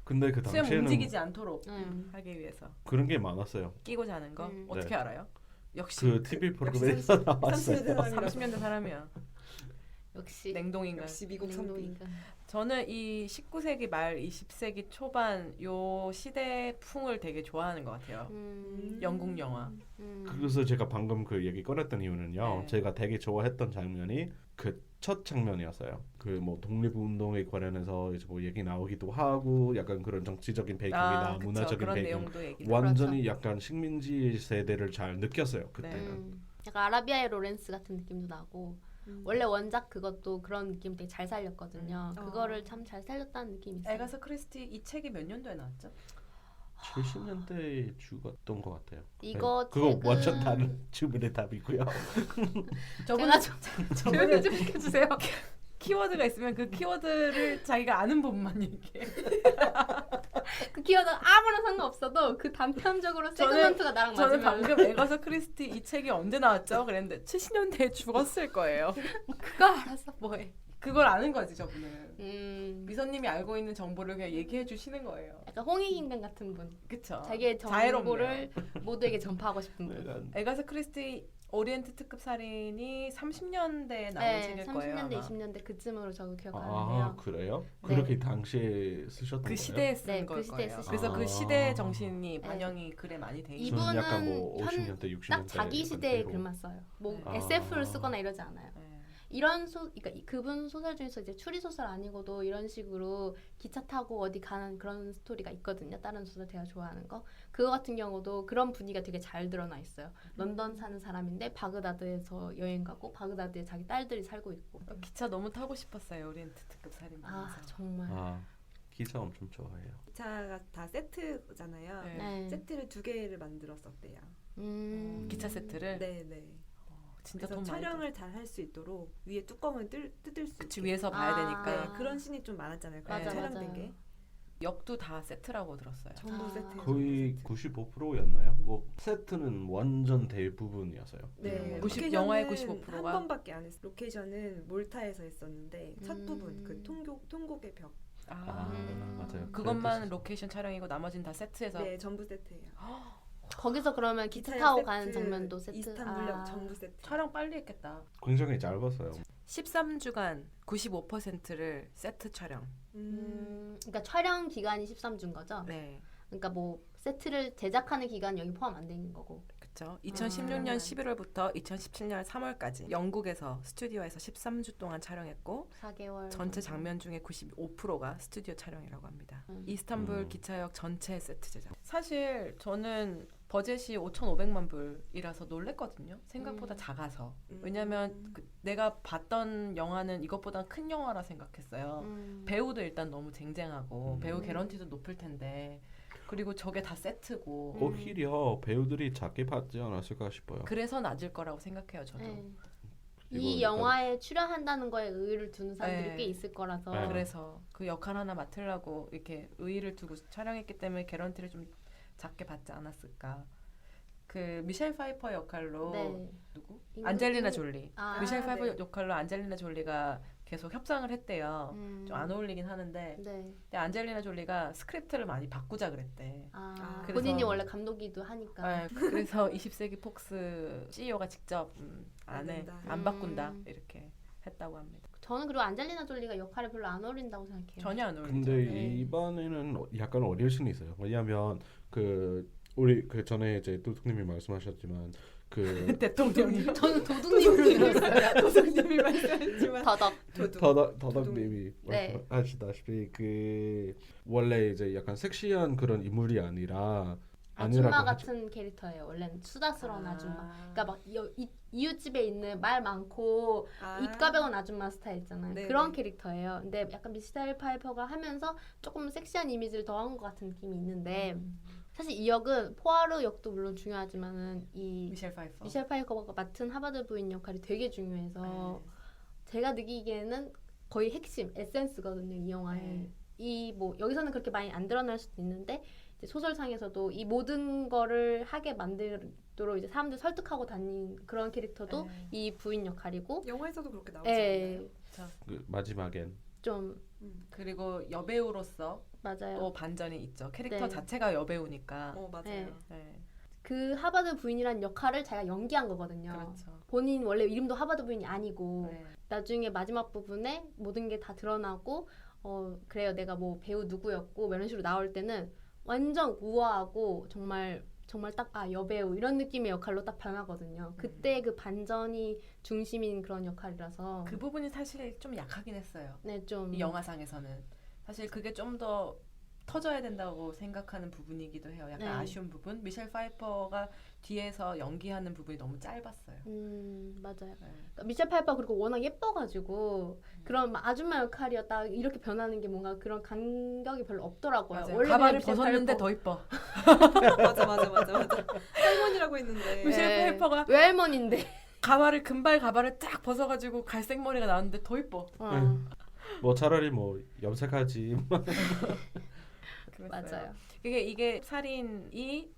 근데 그 수염 당시에는 움직이지 않도록 하기 위해서 그런 게 많았어요. 끼고 자는 거 네. 어떻게 알아요? 역시 그 TV 프로그램에서 나왔어요. 30년 된 사람이라서. 30년대 사람이야. 역시 냉동인간. 역시 미국 선비. 냉동인간. 저는 이 19세기 말 20세기 초반 요 시대풍을 되게 좋아하는 것 같아요. 영국 영화. 그래서 제가 방금 그 얘기 꺼냈던 이유는요. 네. 제가 되게 좋아했던 장면이 그 첫 장면이었어요. 그 뭐 독립운동에 관련해서 이제 뭐 얘기 나오기도 하고 약간 그런 정치적인 배경이나 그쵸. 문화적인 그런 배경 내용도 얘기. 완전히 약간 식민지 세대를 잘 느꼈어요 그때는. 네. 약간 아라비아의 로렌스 같은 느낌도 나고 원래 원작 그것도 그런 느낌 되게 잘 살렸거든요. 그거를 참 잘 살렸다는 느낌이 있어요. 에가서 크리스티 이 책이 몇 년도에 나왔죠? 70년대에 죽었던 것 같아요. 이거 그거 책은- 완전 다른 주문의 답이고요. 제가 좀 조용히 좀 시켜주세요. 키워드가 있으면 그 키워드를 자기가 아는 부분만 얘기해. 그 키워드가 아무런 상관없어도 그 단편적으로 세그먼트가 나랑 저는 맞으면 방금 에가서 크리스티 이 책이 언제 나왔죠? 그랬는데 70년대에 죽었을 거예요. 그거 알아서 뭐해. 그걸 아는 거지 저분은. 미선님이 알고 있는 정보를 그냥 얘기해 주시는 거예요. 약간 홍익인간 같은 분. 그쵸? 자기의 자애롭네요. 정보를 모두에게 전파하고 싶은 분. 약간 에가서 크리스티 오리엔트 특급 살인이 30년대에 나온 네, 책일 거예요. 30년대, 아마. 20년대 그쯤으로 저도 아 기억하는데요. 그래요? 네. 그렇게 당시에 쓰셨던 그 거예요? 시대에 쓴 네, 걸 그 시대에 거예요. 쓰신 그래서 거예요. 그 시대의 정신이 반영이 글에 많이 돼 있어요. 이분은 저는 약간 뭐 현- 50년대, 60년대 딱 자기 시대의 그대로. 글만 써요. 뭐 네. SF를 쓰거나 이러지 않아요. 네. 이런 그러니까 그분 소설 중에서 이제 추리 소설 아니고도 이런 식으로 기차 타고 어디 가는 그런 스토리가 있거든요. 다른 소설 제가 좋아하는 거. 그거 같은 경우도 그런 분위기가 되게 잘 드러나 있어요. 런던 사는 사람인데 바그다드에서 여행 가고 바그다드에 자기 딸들이 살고 있고. 기차 너무 타고 싶었어요. 오리엔트 특급 살인. 아 정말. 아 기차 엄청 좋아해요. 기차가 다 세트잖아요. 네. 네. 세트를 2개를 만들었었대요. 기차 세트를 네네. 진짜 그래서 돈 많이 촬영을 잘 할 수 있도록 위에 뚜껑을 뜯을 수 그치 있게. 위에서 봐야 아. 되니까 네, 그런 신이 좀 많았잖아요. 맞아, 촬영된 맞아요. 게 역도 다 세트라고 들었어요. 전부 아. 세트. 거의 95%였나요? 뭐 세트는 완전 대부분이었어요. 네, 90 영화의 로케이션은 95%가? 한 번밖에 안 했어요. 로케이션은 몰타에서 했었는데 첫 부분 그 통곡의 벽. 아, 맞아요. 그것만 그랬었어요. 로케이션 촬영이고 나머지는 다 세트에서. 네, 전부 세트예요. 거기서 그러면 기차 기차역 타고 세트, 가는 장면도 세트. 이스탄불역 전부 세트. 촬영 빨리 했겠다. 굉장히 짧았어요. 13주간 95%를 세트 촬영. 그러니까 촬영 기간이 13주인 거죠. 네, 그러니까 뭐 세트를 제작하는 기간 여기 포함 안 되는 거고. 그쵸. 그렇죠. 2016년 11월부터 2017년 3월까지 영국에서 스튜디오에서 13주 동안 촬영했고 4개월. 전체 장면 중에 95%가 스튜디오 촬영이라고 합니다. 음. 이스탄불 기차역 전체 세트 제작. 사실 저는 버젯이 5,500만 불이라서 놀랬거든요. 생각보다 작아서. 왜냐면 내가 봤던 영화는 이것보다 큰 영화라 생각했어요. 배우도 일단 너무 쟁쟁하고 배우 개런티도 높을 텐데 그리고 저게 다 세트고 오히려 배우들이 작게 받지 않았을까 싶어요. 그래서 낮을 거라고 생각해요. 저도. 네. 그리고 이 약간- 영화에 출연한다는 거에 의의를 두는 사람들이 네. 꽤 있을 거라서 네. 그래서 그 역할 하나 맡으려고 이렇게 의의를 두고 촬영했기 때문에 개런티를 좀 작게 받지 않았을까. 그 미셸 파이퍼 역할로 네. 누구? 인구- 안젤리나 인구- 졸리. 아, 미셸 파이퍼 네. 역할로 안젤리나 졸리가 계속 협상을 했대요. 좀 안 어울리긴 하는데 네. 근데 안젤리나 졸리가 스크립트를 많이 바꾸자 그랬대. 아, 그래서- 본인이 원래 감독이기도 하니까. 네, 그래서 20세기 폭스 CEO가 직접 안 된다. 안 바꾼다 음. 이렇게 했다고 합니다. 저는 그리고 안젤리나 졸리가 역할에 별로 안 어울린다고 생각해요. 전혀 안 어울리죠. 근데 네. 이번에는 약간 어릴 수는 있어요. 왜냐하면 그 우리 그 전에 이제 뚜둑님이 말씀하셨지만 그 대통령이 저는 도둑님으로 들었어요. 도둑님이 말씀하셨지만 더덕. 더덕님이 네. 말씀하시다시피 그 원래 이제 약간 섹시한 그런 인물이 아니라 아줌마 아니라고 하죠. 같은 캐릭터예요. 원래는 수다스러운 아줌마. 그러니까 막 이웃집에 있는 말 많고 입 가벼운 아줌마 스타일 있잖아요. 네네. 그런 캐릭터예요. 근데 약간 미셸 파이퍼가 하면서 조금 섹시한 이미지를 더한 것 같은 느낌이 있는데 사실 이 역은 포아로 역도 물론 중요하지만은 이 미셸 파이퍼. 미셸 파이퍼가 맡은 하버드 부인 역할이 되게 중요해서 제가 느끼기에는 거의 핵심 에센스거든요. 이 영화의 네. 이 뭐 여기서는 그렇게 많이 안 드러날 수도 있는데 이제 소설상에서도 이 모든 거를 하게 만들도록 이제 사람들 설득하고 다닌 그런 캐릭터도 네. 이 부인 역할이고 영화에서도 그렇게 나오지 예, 않나요? 그 마지막엔 좀 그리고 여배우로서 맞아요. 또 반전이 있죠. 캐릭터 네. 자체가 여배우니까. 맞아요. 네. 네. 그 하버드 부인이란 역할을 자기가 연기한 거거든요. 그렇죠. 본인 원래 이름도 하버드 부인이 아니고 네. 나중에 마지막 부분에 모든 게 다 드러나고 그래요 내가 뭐 배우 누구였고 뭐 이런 식으로 나올 때는 완전 우아하고 정말 딱 여배우 이런 느낌의 역할로 딱 변하거든요. 그때 그 반전이 중심인 그런 역할이라서 그 부분이 사실 좀 약하긴 했어요. 네, 좀 이 영화상에서는 사실 그게 좀 더 터져야 된다고 생각하는 부분이기도 해요. 약간 네. 아쉬운 부분. 미셸 파이퍼가 뒤에서 연기하는 부분이 너무 짧았어요. 맞아요. 네. 그러니까 미셸 파이퍼 그리고 워낙 예뻐가지고 그런 막 아줌마 역할이었다 이렇게 변하는 게 뭔가 그런 간격이 별로 없더라고요. 맞아요. 원래 가발을 미셸 벗었는데 파이퍼- 더 이뻐. 맞아. 할머니라고 했는데 미셸 네. 파이퍼가 외할머니인데. 금발 가발을 딱 벗어가지고 갈색 머리가 나왔는데 더 이뻐. 뭐 차라리 뭐 염색하지. 그랬어요. 맞아요. 이게 살인이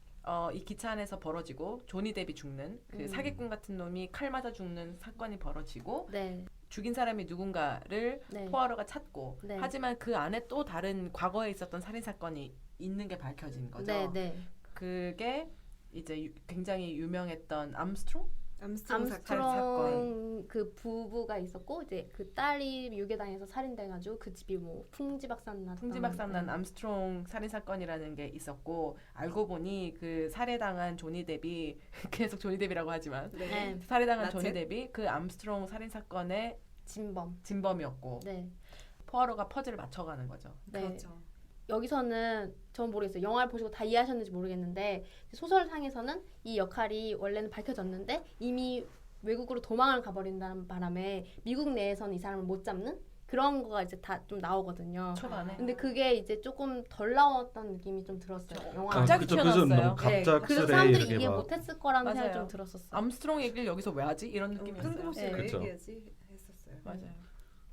이 기차 안에서 벌어지고 조니 뎁이 죽는 그 사기꾼 같은 놈이 칼 맞아 죽는 사건이 벌어지고 네. 죽인 사람이 누군가를 네. 포아로가 찾고 네. 하지만 그 안에 또 다른 과거에 있었던 살인 사건이 있는 게 밝혀진 거죠. 네, 네. 그게 이제 굉장히 유명했던 암스트롱 암스트롱 사건. 암스트롱 그 부부가 있었고 이제 그 딸이 유괴당해서 살인돼가지고 그 집이 뭐 풍지박산 풍지박산난 암스트롱 살인 사건이라는 게 있었고 알고 보니 그 살해당한 조니 뎁이 계속 조니 뎁이라고 하지만 네. 살해당한 나체? 조니 뎁이 그 암스트롱 살인 사건의 진범. 진범이었고 네. 포아로가 퍼즐을 맞춰가는 거죠. 네. 그렇죠. 여기서는 전 모르겠어요. 영화를 보시고 다 이해하셨는지 모르겠는데 소설상에서는 이 역할이 원래는 밝혀졌는데 이미 외국으로 도망을 가버린다는 바람에 미국 내에서는 이 사람을 못 잡는 그런 거가 이제 다 좀 나오거든요. 초반에. 근데 그게 이제 조금 덜 나왔던 느낌이 좀 들었어요. 영화. 갑자기 그래서 튀어나왔어요. 너무 네. 갑작스레 그래서 사람들이 이렇게 이해 막 못했을 거라는 생각이 맞아요. 좀 들었었어요. 암스트롱 얘기를 여기서 왜 하지? 이런 느낌이었어요. 뜬금없이 네. 왜 그쵸. 얘기하지 했었어요. 맞아요.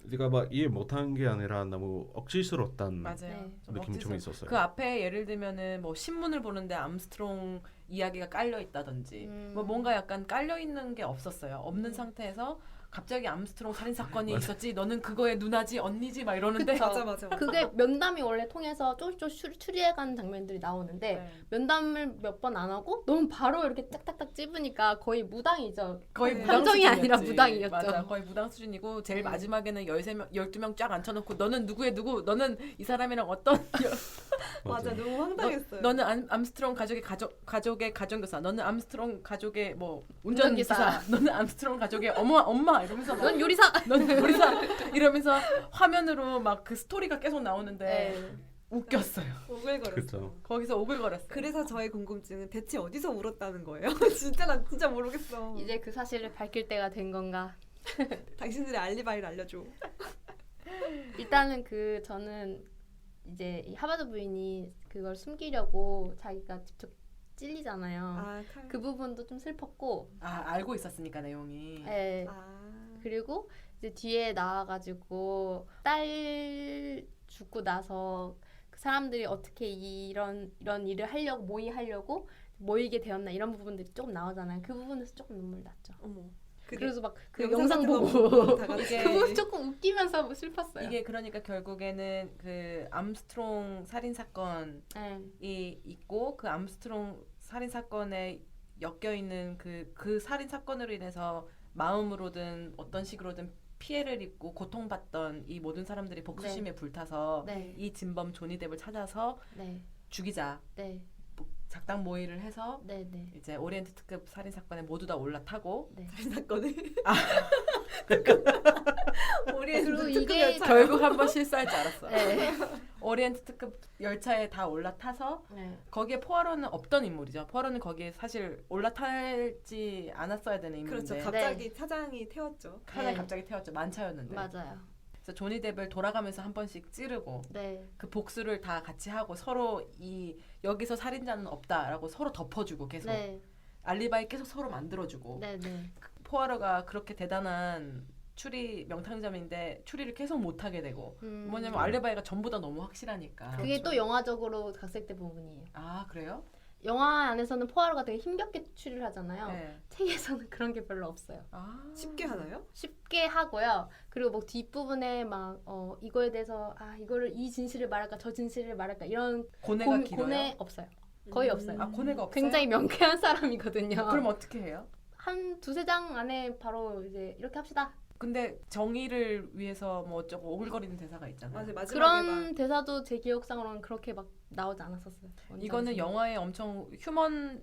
네가 막 이해 못한 게 아니라 너무 억지스럽단 맞아요. 네. 느낌이 좀 억지스러워. 있었어요. 그 앞에 예를 들면은 뭐 신문을 보는데 암스트롱 이야기가 깔려 있다든지 뭐 뭔가 약간 깔려 있는 게 없었어요. 없는 상태에서 갑자기 암스트롱 살인 사건이 있었지. 너는 그거의 누나지 언니지 막 이러는데 맞아. 그게 면담이 원래 통해서 조금씩 추리해가는 장면들이 나오는데 네. 면담을 몇 번 안 하고 너무 바로 이렇게 딱딱딱 찝으니까 거의 무당이죠. 거의 네. 무당 함정이 아니라 수준이었지. 무당이었죠. 맞아. 거의 무당 수준이고 제일 네. 마지막에는 13명, 12명 쫙 앉혀놓고 너는 누구의 누구? 너는 이 사람이랑 어떤 맞아. 너무 황당했어요. 너는 암스트롱 가족의 가족의 가정교사, 너는 암스트롱 가족의 뭐 운전기사. 운전기사, 너는 암스트롱 가족의 엄마 이러면서 막 넌 요리사. 넌 요리사 이러면서 화면으로 막 그 스토리가 계속 나오는데 네. 웃겼어요. 오글거렸어. 그쵸. 거기서 오글거렸어요. 그래서 저의 궁금증은 대체 어디서 울었다는 거예요? 진짜 나 진짜 모르겠어. 이제 그 사실을 밝힐 때가 된 건가? 당신들의 알리바이를 알려줘. 일단은 그 저는 이제 이 하버드 부인이 그걸 숨기려고 자기가 직접 찔리잖아요. 아, 칼. 그 부분도 좀 슬펐고, 알고 있었으니까 내용이. 예. 아. 그리고 이제 뒤에 나와가지고 딸 죽고 나서 그 사람들이 어떻게 이런 일을 하려고 모의하려고 모이게 되었나 이런 부분들이 조금 나오잖아요. 그 부분에서 조금 눈물 났죠. 어머. 그래서 막 그 영상 영상 같은 거 보고 다 같이. 이게 그 부분 조금 웃기면서 슬펐어요. 이게 그러니까 결국에는 그 암스트롱 살인 사건이 네. 있고 그 암스트롱 살인 사건에 엮여 있는 그 살인 사건으로 인해서 마음으로든 어떤 식으로든 피해를 입고 고통받던 이 모든 사람들이 복수심에 불타서 네. 이 진범 조니 뎁을 찾아서 네. 죽이자 네. 작당 모의를 해서 네. 네. 이제 오리엔트 특급 살인 사건에 모두 다 올라타고 네. 살인 사건을. 아. 우리의 그리고 특급 이게 열차요. 결국 한번 실수할 줄 알았어. 네. 오리엔트 특급 열차에 다 올라타서 네. 거기에 포아로는 없던 인물이죠. 포아로는 거기에 사실 올라타지 않았어야 되는 인물인데 그렇죠. 갑자기 차장이 태웠죠. 하나 네. 갑자기 태웠죠. 만차였는데. 맞아요. 그래서 조니 뎁을 돌아가면서 한 번씩 찌르고 네. 그 복수를 다 같이 하고 서로 여기서 살인자는 없다라고 서로 덮어주고 계속 네. 알리바이 계속 서로 만들어주고 네. 네. 포아로가 그렇게 대단한 추리 명탐정인데 추리를 계속 못하게 되고 뭐냐면 알리바이가 전부 다 너무 확실하니까. 그게 또 영화적으로 각색된 부분이에요. 아 그래요? 영화 안에서는 포아로가 되게 힘겹게 추리를 하잖아요. 네. 책에서는 그런 게 별로 없어요. 아 쉽게 하나요? 쉽게 하고요. 그리고 뭐 뒷부분에 막 이거에 대해서 이거를 이 진실을 말할까 저 진실을 말할까 이런 고뇌가 길어요. 고뇌 없어요. 거의 없어요. 아 고뇌가 없어요? 굉장히 명쾌한 사람이거든요. 그럼 어떻게 해요? 한 두세 장 안에 바로 이제 이렇게 합시다. 근데 정의를 위해서 뭐 어쩌고 오글거리는 대사가 있잖아요. 맞아 마지막에 그런 대사도 제 기억상으로는 그렇게 막 나오지 않았었어요. 이거는 영화에 엄청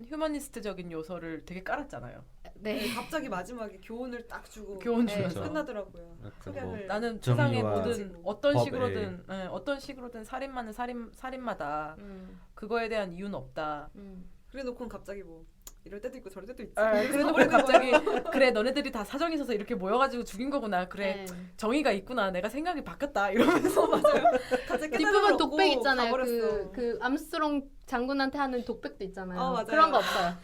휴머니스트적인 요소를 되게 깔았잖아요. 네. 갑자기 마지막에 교훈을 딱 주고 교훈 네. 주면서 끝나더라고요. 약간 석양을 나는 정의와 세상의 모든 어떤 법에. 식으로든 어떤 식으로든 살인마는 살인마다 그거에 대한 이유는 없다. 그래놓고는 갑자기 뭐 이럴 때도 있고 저럴 때도 있지. 그래도 그래 갑자기 그래 너네들이 다 사정이 있어서 이렇게 모여가지고 죽인 거구나. 그래 네. 정의가 있구나. 내가 생각이 바뀌었다. 이러면서 맞아요. 갑자기 뒷부분 독백 있잖아요. 가버렸어. 그 암스트롱 장군한테 하는 독백도 있잖아요. 맞아요. 그런 거 없어요.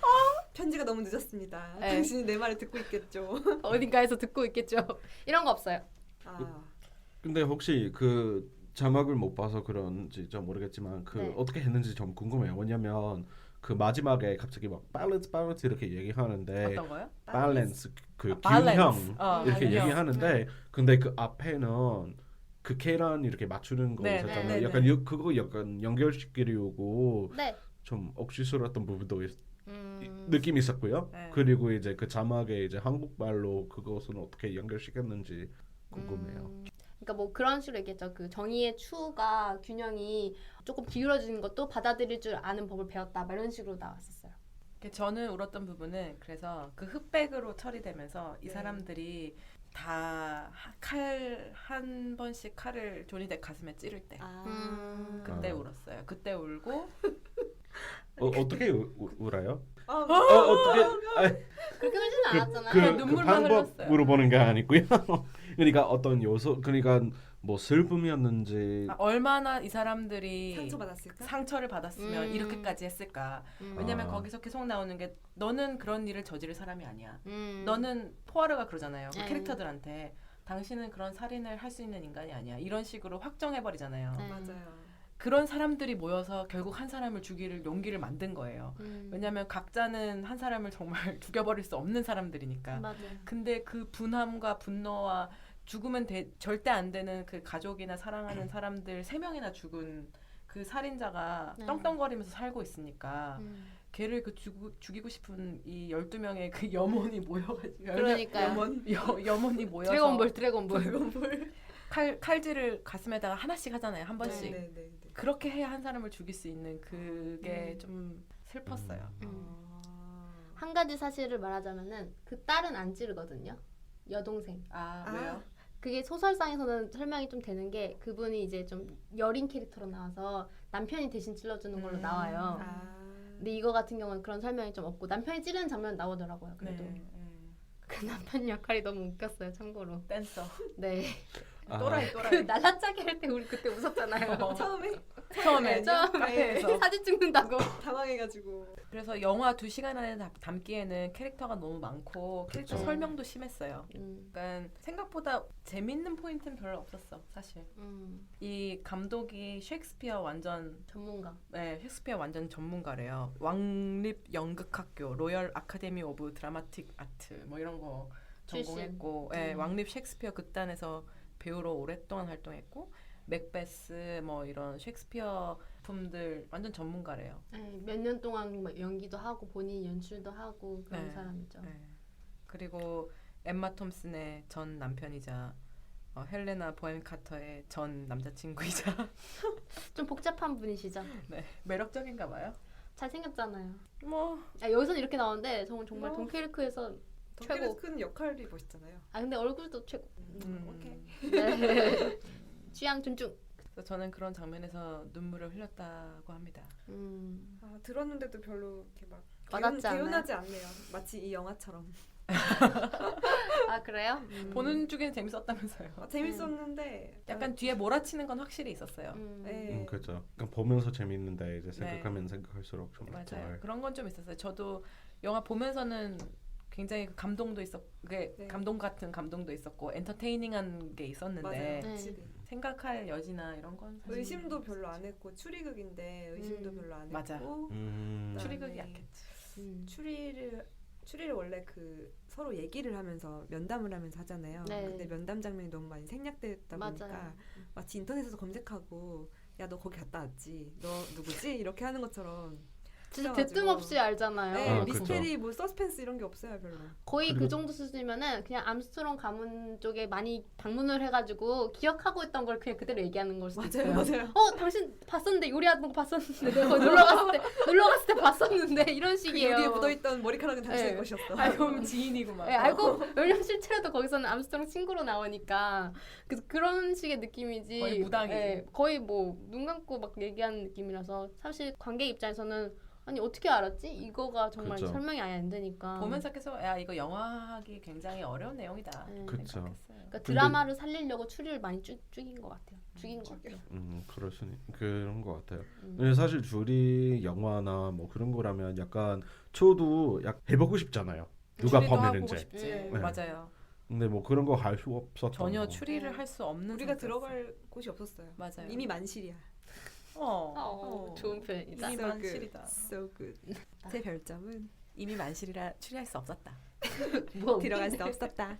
편지가 너무 늦었습니다. 네. 당신이 내 말을 듣고 있겠죠. 어딘가에서 듣고 있겠죠. 이런 거 없어요. 아, 근데 혹시 그 자막을 못 봐서 그런지 좀 모르겠지만 그 네. 어떻게 했는지 좀 궁금해요. 왜냐면 그 마지막에 갑자기 막 balance 이렇게 얘기하는데 어떤 거요? balance 그 balance. 균형 이렇게 균형. 얘기하는데 근데 그 앞에는 그 계란 이렇게 맞추는 거 네, 있었잖아요. 네, 네, 약간 그거 약간 연결시키려고 네. 좀 억지스러웠던 부분도 음, 느낌이 있었고요. 네. 그리고 이제 그 자막에 이제 한국말로 그것은 어떻게 연결시켰는지 궁금해요. 그러니까 뭐 그런 식으로 얘기했죠. 그 정의의 추가 균형이 조금 기울어지는 것도 받아들일 줄 아는 법을 배웠다. 막 이런 식으로 나왔었어요. 저는 울었던 부분은 그래서 그 흑백으로 처리되면서 이 네. 사람들이 다 칼 한 번씩 칼을 조니 뎁 가슴에 찌를 때 그때 아. 울었어요. 그때 울고 어떻게 울어요? 아, 어떻게 그렇게 울지는 않았잖아요. 그 눈물만 방법 흘렸어요. 물어보는 게 아니고요. 그러니까 어떤 요소 그러니까 뭐 슬픔이었는지 얼마나 이 사람들이 상처받았을까? 상처를 받았으면 음. 이렇게까지 했을까. 왜냐면 아. 거기서 계속 나오는 게 너는 그런 일을 저지를 사람이 아니야. 음. 너는 포아르가 그러잖아요. 그 네. 캐릭터들한테 당신은 그런 살인을 할 수 있는 인간이 아니야. 이런 식으로 확정해버리잖아요. 네. 맞아요. 그런 사람들이 모여서 결국 한 사람을 죽일 용기를 만든 거예요. 왜냐하면 각자는 한 사람을 정말 죽여버릴 수 없는 사람들이니까. 맞아요. 근데 그 분함과 분노와 죽으면 절대 안 되는 그 가족이나 사랑하는 사람들 3명이나 죽은 그 살인자가 네. 떵떵거리면서 살고 있으니까 걔를 그 죽이고 싶은 이 12명의 그 염원이 모여가지고 그러니까요. 염원이 모여서 드래곤볼. 칼질을 가슴에다가 하나씩 하잖아요. 한 번씩. 네. 그렇게 해야 한 사람을 죽일 수 있는 그게 좀 슬펐어요. 한 가지 사실을 말하자면은 그 딸은 안 찌르거든요. 여동생. 왜요? 그게 소설상에서는 설명이 좀 되는 게 그분이 이제 좀 여린 캐릭터로 나와서 남편이 대신 찔러주는 걸로 나와요. 근데 이거 같은 경우는 그런 설명이 좀 없고 남편이 찌르는 장면 나오더라고요. 그래도 그 남편 역할이 너무 웃겼어요. 참고로. 댄서. 네. 또라이 그 또라이. 날라짜기 할 때 우리 그때 웃었잖아요. 처음에 처음에 처음에 사진 찍는다고. 당황해가지고. 그래서 영화 2시간 안에 담기에는 캐릭터가 너무 많고 캐릭터 그쵸. 설명도 심했어요. 그러니까 생각보다 재밌는 포인트는 별로 없었어 사실. 이 감독이 셰익스피어 완전 전문가. 네, 셰익스피어 완전 전문가래요. 왕립 연극학교 로열 아카데미 오브 드라마틱 아트 뭐 이런 거 전공했고, 네, 왕립 셰익스피어 극단에서 배우로 오랫동안 활동했고 맥베스 뭐 이런 셰익스피어 품들 완전 전문가래요. 네, 몇 년 동안 뭐 연기도 하고 본인 연출도 하고 그런 네. 사람이죠. 네. 그리고 엠마 톰슨의 전 남편이자 헬레나 보햄 카터의 전 남자친구이자 좀 복잡한 분이시죠. 네, 매력적인가 봐요. 잘생겼잖아요. 뭐 여기서는 이렇게 나오는데 정말 뭐. 덩케르크에서 최고. 덩케르크는 역할이 멋있잖아요. 근데 얼굴도 최고. 오케이. 네. 취향 존중. 그래서 저는 그런 장면에서 눈물을 흘렸다고 합니다. 들었는데도 별로 이렇게 막 와닿지 않아요? 개운하지 않네요. 마치 이 영화처럼. 그래요? 보는 중에 재밌었다면서요. 재밌었는데 약간 뒤에 몰아치는 건 확실히 있었어요. 네. 그렇죠. 그러니까 보면서 재밌는데 이제 생각하면 생각할수록 좀 맞아요. 덜. 그런 건 좀 있었어요. 저도 영화 보면서는 굉장히 감동도 네. 감동 같은 감동도 있었고 엔터테이닝한 게 있었는데 맞아요. 네. 확실히. 생각할 여지나 이런 건 사실 의심도 별로 안 했고 추리극인데 의심도 별로 안 맞아. 했고 음. 추리극이 그다음에 약했지. 추리를 원래 그 서로 얘기를 하면서 면담을 하면서 하잖아요. 네. 근데 면담 장면이 너무 많이 생략됐다 보니까 맞아요. 마치 인터넷에서 검색하고 야 너 거기 갔다 왔지? 너 누구지? 이렇게 하는 것처럼 진짜 그래가지고. 대뜸 없이 알잖아요. 네, 그쵸. 미스테리 뭐 서스펜스 이런 게 없어요 별로. 거의 그 그리고- 정도 수준이면은 그냥 암스트롱 가문 쪽에 많이 방문을 해가지고 기억하고 있던 걸 그냥 그대로 얘기하는 걸 수도 있어요. 맞아요. 당신 봤었는데 요리하는 거 봤었는데 내가 거기 놀러 갔을 때 봤었는데 이런 그 식이에요. 유리에 묻어있던 머리카락은 당신의 네. 것이었어. 알고 지인이구만. 알고 왜냐면 실제로도 거기서는 암스트롱 친구로 나오니까 그런 식의 느낌이지. 거의 무당이지. 거의 뭐 눈 감고 막 얘기하는 느낌이라서 사실 관객 입장에서는 아니 어떻게 알았지? 이거가 정말 그쵸. 설명이 아예 안 되니까. 보면서 계속 야 이거 영화하기 굉장히 어려운 내용이다. 네. 그쵸. 생각했어요. 그러니까 드라마를 살리려고 추리를 많이 죽인 것 같아요. 죽인 것 같아요. 그럴 수 그런 것 같아요. 음. 근데 사실 줄이 영화나 뭐 그런 거라면 약간 저도 약 해보고 싶잖아요. 누가 추리도 하고 범인인지. 싶지. 네. 맞아요. 근데 뭐 그런 거 할 수 없었던 전혀 거. 추리를 할 수 없는 우리가 상태였어요. 들어갈 곳이 없었어요. 맞아요. 이미 만실이야. 좋은 표현이다. 이미 So good. 만실이다. So good. 제 별점은 이미 만실이라 추리할 수 없었다. 뭐 들어갈 수 없었다.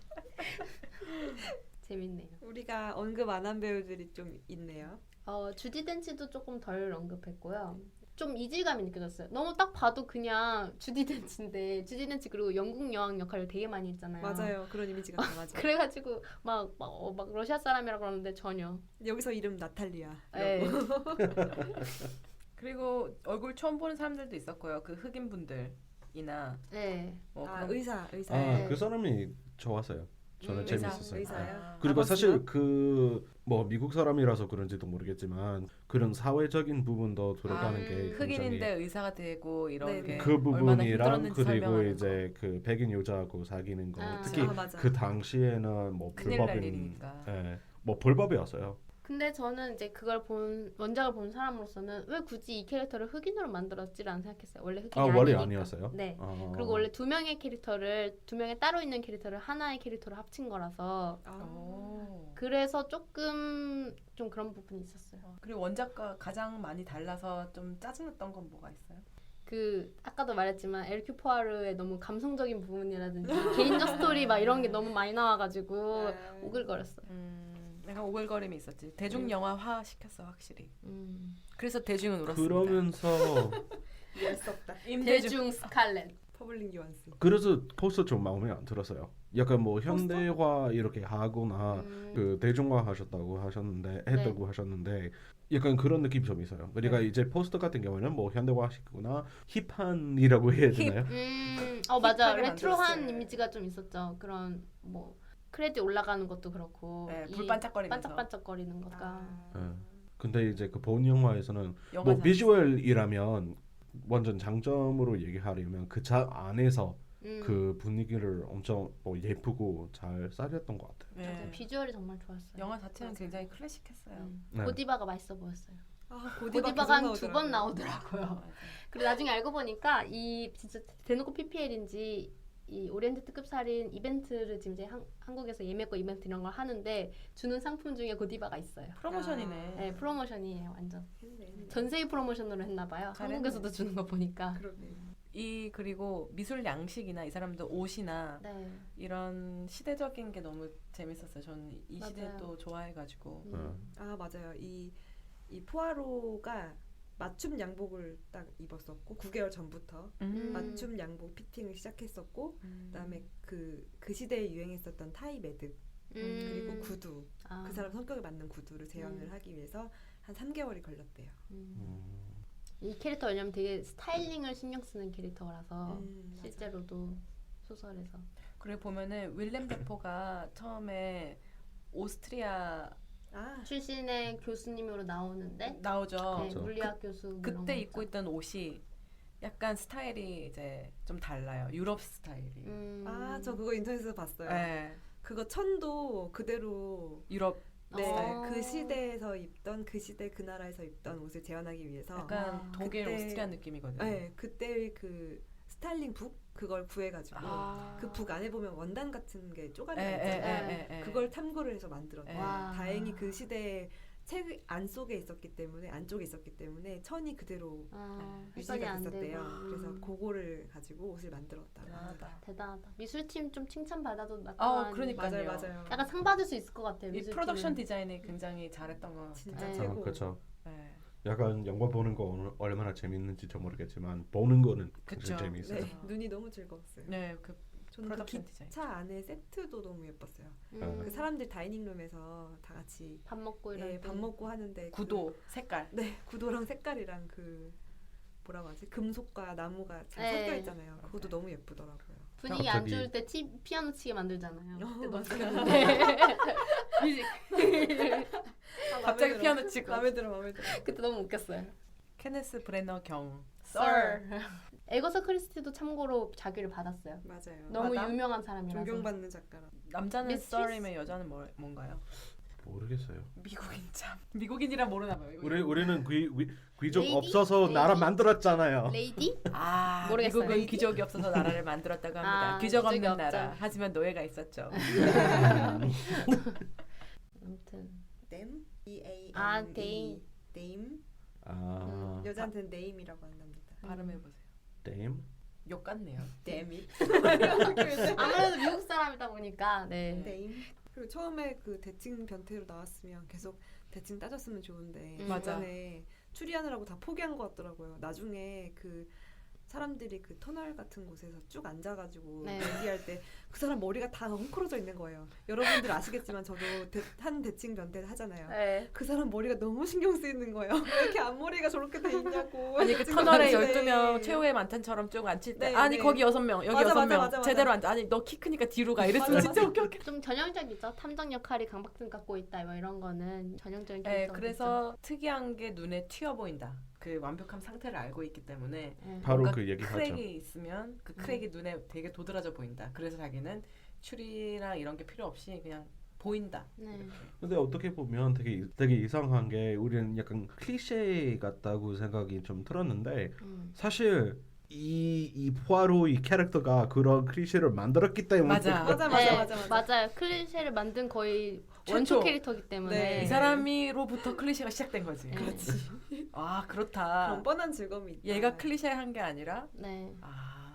재밌네요. 우리가 언급 안 한 배우들이 좀 있네요. 주디 덴치도 조금 덜 언급했고요. 좀 이질감이 느껴졌어요. 너무 딱 봐도 그냥 주디 덴치인데 주디 덴치 그리고 영국 여왕 역할을 되게 많이 했잖아요. 맞아요. 그런 이미지가 강하죠. 그래가지고 막 러시아 사람이라 그러는데 전혀. 여기서 이름 나탈리아. 네. 그리고 얼굴 처음 보는 사람들도 있었고요. 그 흑인 분들이나 네. 뭐 아 그런 의사. 네. 그 사람이 좋았어요. 저는 의사, 재밌었어요. 의사요? 그리고 아버지요? 사실 그 뭐 미국 사람이라서 그런지도 모르겠지만 그런 사회적인 부분도 들어가는 게 흑인인데 굉장히 의사가 되고 이런 네네. 게 그 얼마나 부분이랑 힘들었는지 그리고 설명하는 이제 그 백인 여자하고 사귀는 거 아. 특히 맞아. 그 당시에는 뭐 큰일 날 불법인 일이니까. 뭐 불법이었어요. 근데 저는 이제 그걸 원작을 본 사람으로서는 왜 굳이 이 캐릭터를 흑인으로 만들었지라는 생각했어요. 원래 흑인이 원래 아니니까. 아니었어요? 네. 그리고 원래 두 명의 따로 있는 캐릭터를 하나의 캐릭터로 합친 거라서 오. 그래서 조금 좀 그런 부분이 있었어요. 그리고 원작과 가장 많이 달라서 좀 짜증났던 건 뭐가 있어요? 그 아까도 말했지만 에르큐 포아르의 너무 감성적인 부분이라든지 개인적 스토리 막 이런 게 너무 많이 나와가지고 오글거렸어요. 약간 오글거림이 있었지. 대중 영화화 시켰어 확실히. 음. 그래서 대중은 울었습니다. 그러면서 이해할 수 없다. 임대중 대중 스칼렛. 퍼블링 요한스. 그래서 포스터 좀 마음에 안 들었어요. 약간 뭐 현대화 이렇게 하거나 그 대중화 하셨다고 하셨는데 약간 그런 느낌이 좀 있어요. 그러니까 네. 이제 포스터 같은 경우는 뭐 현대화시키거나 힙한이라고 해야 되나요? 맞아. 힙하게 레트로한 만들었어요. 이미지가 좀 있었죠. 그런 뭐 크레딧 올라가는 것도 그렇고 네, 이 불 반짝거리면서. 반짝반짝거리는 것과 근데 이제 그 본 영화에서는 영화 뭐 잘 비주얼이라면 완전 장점으로 얘기하려면 그 안에서 그 분위기를 엄청 뭐 예쁘고 잘 살렸던 것 같아요. 네. 비주얼이 정말 좋았어요. 영화 자체는 굉장히 클래식했어요. 네. 고디바가 맛있어 보였어요. 고디바 고디바가 한 계속 2번 나오더라고요. 나오더라고요. 그리고 나중에 알고 보니까 이 진짜 대놓고 PPL인지 이 오리엔트 특급 살인 이벤트를 지금 이제 한국에서 예매권 이벤트 이런 걸 하는데 주는 상품 중에 고디바가 있어요. 프로모션이네. 네, 프로모션이에요, 완전. 했네. 전 세계 프로모션으로 했나 봐요. 잘했네. 한국에서도 주는 거 보니까. 그러네. 그리고 미술 양식이나 이 사람들 옷이나 네. 이런 시대적인 게 너무 재밌었어요. 저는 이 맞아요. 시대도 좋아해가지고. 맞아요. 이 포아로가 맞춤 양복을 딱 입었었고 9개월 전부터 맞춤 양복 피팅을 시작했었고 그다음에 그 시대에 유행했었던 타이 매듭 그리고 구두 그 사람 성격에 맞는 구두를 재현을 하기 위해서 한 3개월이 걸렸대요. 이 캐릭터 왜냐면 되게 스타일링을 신경 쓰는 캐릭터라서 맞아. 실제로도 소설에서 그리고 보면은 윌렘 데포가 처음에 오스트리아 출신의 교수님으로 나오는데 나오죠. 네, 물리학 교수 뭐 이런 그때 거 입고 있죠. 있던 옷이 약간 스타일이 이제 좀 달라요. 유럽 스타일이. 저 그거 인터넷에서 봤어요. 네. 그거 천도 그대로 유럽 네, 어. 그 시대에서 입던 그 시대 그 나라에서 입던 옷을 재현하기 위해서 약간 독일 그때- 오스트리아 느낌이거든요. 네, 그때 그 스타일링 북 그걸 구해가지고 그 북 안에 보면 원단 같은 게 쪼가리가 있잖아요. 그걸 탐구를 해서 만들었대요. 와. 다행히 그 시대에 책 안쪽에 있었기 때문에 안쪽에 있었기 때문에 천이 그대로 훼손이 유지가 안 되고 됐었대요. 그래서 그거를 가지고 옷을 만들었다고. 대단하다. 대단하다. 미술팀 좀 칭찬 받아도 나쁘면 그러니까요. 맞아요. 약간 상 받을 수 있을 것 같아요. 이 미술팀은. 프로덕션 디자인이 굉장히 잘했던 것 진짜 같아요. 최고. 그렇죠. 네. 약간 영화 보는 거 얼마나 재밌는지 좀 모르겠지만 보는 거는 그쵸. 굉장히 재밌어요. 네, 눈이 너무 즐거웠어요. 네, 그 저는 그 프로덕션 디자인. 기차 안에 세트도 너무 예뻤어요. 음. 그 사람들 다이닝룸에서 다 같이 밥 먹고 이런 밥 먹고 하는데 구도, 색깔. 네, 구도랑 색깔이랑 그 뭐라고 하지? 금속과 나무가 잘 네. 섞여 있잖아요. 그것도 너무 예쁘더라고요. 분위기 갑자기- 안 좋을 때 피아노 치게 만들잖아요. 그때 너무 뮤직. 갑자기 피아노 치고. 마음에 들어. 그때 너무 웃겼어요. 케네스 브레너 경. 썰. 에거서 크리스티도 참고로 자기를 받았어요. 맞아요. 너무 맞아? 유명한 사람이라서. 존경받는 작가라. 남자는 미스트리스? 썰이면 여자는 뭔가요? 모르겠어요. 미국인 참. 미국인이라 모르나 봐요. 우리는 귀족 레이디? 없어서 레이디? 나라 만들었잖아요. 레이디? 모르겠어요. 미국은 레이디? 귀족이 없어서 나라를 만들었다고 합니다. 귀족 귀족이 없는 없죠. 나라. 하지만 노예가 있었죠. 아무튼 댐? D-A-M-E. 데임. 데임? 여자한테는 네임이라고 한답니다. 발음해보세요. 댐? 욕 같네요. 데밋. 아무래도 미국 사람이다 보니까 네. 데임. 그리고 처음에 그 대칭 변태로 나왔으면 계속 대칭 따졌으면 좋은데 맞아. 중간에 추리하느라고 다 포기한 것 같더라고요. 나중에 그 사람들이 그 터널 같은 곳에서 쭉 앉아가지고 네. 얘기할 때 그 사람 머리가 다 헝클어져 있는 거예요. 여러분들 아시겠지만 저도 한 대칭 변태 하잖아요. 네. 그 사람 머리가 너무 신경 쓰이는 거예요. 왜 이렇게 앞머리가 저렇게 돼 있냐고. 아니 그 대칭 터널에 변태. 12명 최후의 만탄처럼 쭉 앉힐 때 네, 아니 네. 거기 6명 여기 맞아, 6명 맞아. 제대로 앉아. 아니 너 키 크니까 뒤로 가. 이랬으면 맞아, 진짜 맞아. 웃겨. 좀 전형적이죠. 탐정 역할이 강박증 갖고 있다 뭐 이런 거는 전형적인 네, 캐릭터. 그래서 특이한 게 눈에 튀어 보인다. 그 완벽한 상태를 알고 있기 때문에 바로 뭔가 그 얘기하죠. 크랙이 있으면 그 크랙이 눈에 되게 도드라져 보인다. 그래서 자기는 추리랑 이런 게 필요 없이 그냥 보인다. 네. 근데 어떻게 보면 되게 이상한 게 우리는 약간 클리셰 같다고 생각이 좀 들었는데 사실 이 포아로 이 캐릭터가 그런 클리셰를 만들었기 때문에 맞아. 맞아요. 클리셰를 만든 거의 최초. 원초 캐릭터기 때문에 네. 이 사람이로부터 클리셰가 시작된 거지. 그렇지. 아 그렇다. 그런 뻔한 즐거움이 있다. 얘가 클리셰한 게 아니라 네.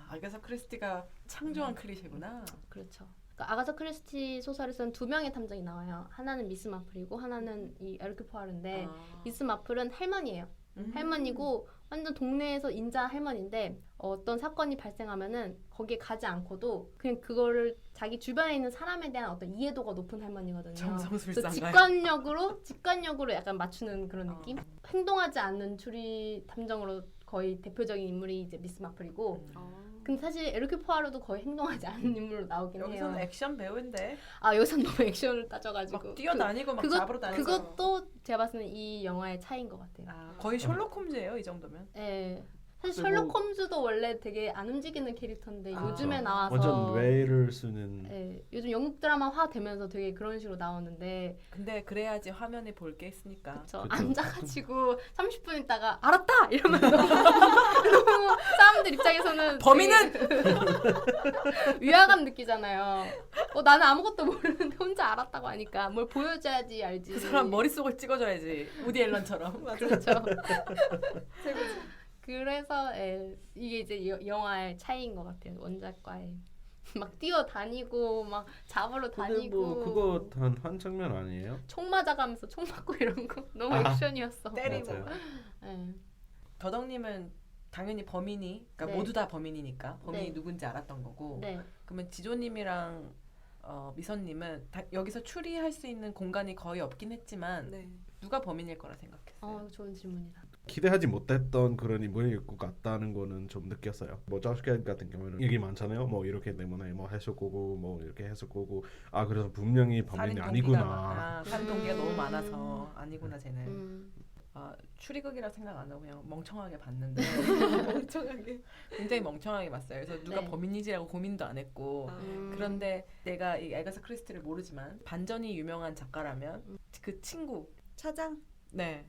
아가사 크리스티가 창조한 클리셰구나. 그렇죠. 그러니까 아가사 크리스티 소설에서는 2명의 탐정이 나와요. 하나는 미스 마플이고 하나는 이 에르큐 포아르인데 미스 마플은 할머니예요. 할머니고 완전 동네에서 인자 할머니인데 어떤 사건이 발생하면은 거기에 가지 않고도 그냥 그거를 자기 주변에 있는 사람에 대한 어떤 이해도가 높은 할머니거든요. 그래서 정성술상가요. 직관력으로 약간 맞추는 그런 느낌? 행동하지 않는 추리 탐정으로 거의 대표적인 인물이 이제 미스 마플이고 근데 사실 에르큐 포아로도 거의 행동하지 않는 인물로 나오긴 해요. 여기서는 액션 배우인데 아 여기서는 너무 액션을 따져가지고 막 뛰어다니고 막 잡으러 다니고. 그것도 제가 봤을 때는 이 영화의 차이인 것 같아요. 아, 거의 셜록 홈즈예요 이 정도면. 예. 사실 그리고- 셜록 홈즈도 원래 되게 안 움직이는 캐릭터인데 아, 요즘에 나와서 완전 뇌를 쓰는. 예, 요즘 영국 드라마화 되면서 되게 그런 식으로 나오는데 근데 그래야지 화면에 볼 게 있으니까. 그쵸? 그쵸. 앉아가지고 30분 있다가 알았다 이러면서 너무 사람들 입장에서는 범인은! 되게 위화감 느끼잖아요. 나는 아무것도 모르는데 혼자 알았다고 하니까 뭘 보여줘야지 알지. 그 사람 머릿속을 찍어줘야지. 우디 앨런처럼. 그렇죠. 그래서 이게 이제 영화의 차이인 것 같아요. 원작과의 막 뛰어다니고 막 잡으러 근데 다니고 뭐 그거 한 장면 아니에요? 총 맞아가면서 총 맞고 이런 거 너무 아. 액션이었어. 때리고. 맞아요. 예. 더덕님은 당연히 범인이, 그러니까 네. 모두 다 범인이니까 범인이 네. 누군지 알았던 거고. 네. 그러면 지조님이랑 미선님은 여기서 추리할 수 있는 공간이 거의 없긴 했지만 네. 누가 범인일 거라 생각했어요. 좋은 질문이다. 기대하지 못했던 그런 인물일 것 같다는 거는 좀 느꼈어요. 뭐 조시 겟 같은 경우는 얘기 많잖아요. 뭐 이렇게 때문에 뭐 했을 거고 뭐 이렇게 했을 거고 그래서 분명히 범인이 아니구나. 살인 동기가 너무 많아서 아니구나 쟤는. 음. 추리극이라 생각 안 하고 그냥 멍청하게 봤는데 멍청하게. 굉장히 멍청하게 봤어요. 그래서 누가 네. 범인이지라고 고민도 안 했고 그런데 내가 이 에가사 크리스티를 모르지만 반전이 유명한 작가라면 그 친구 차장. 네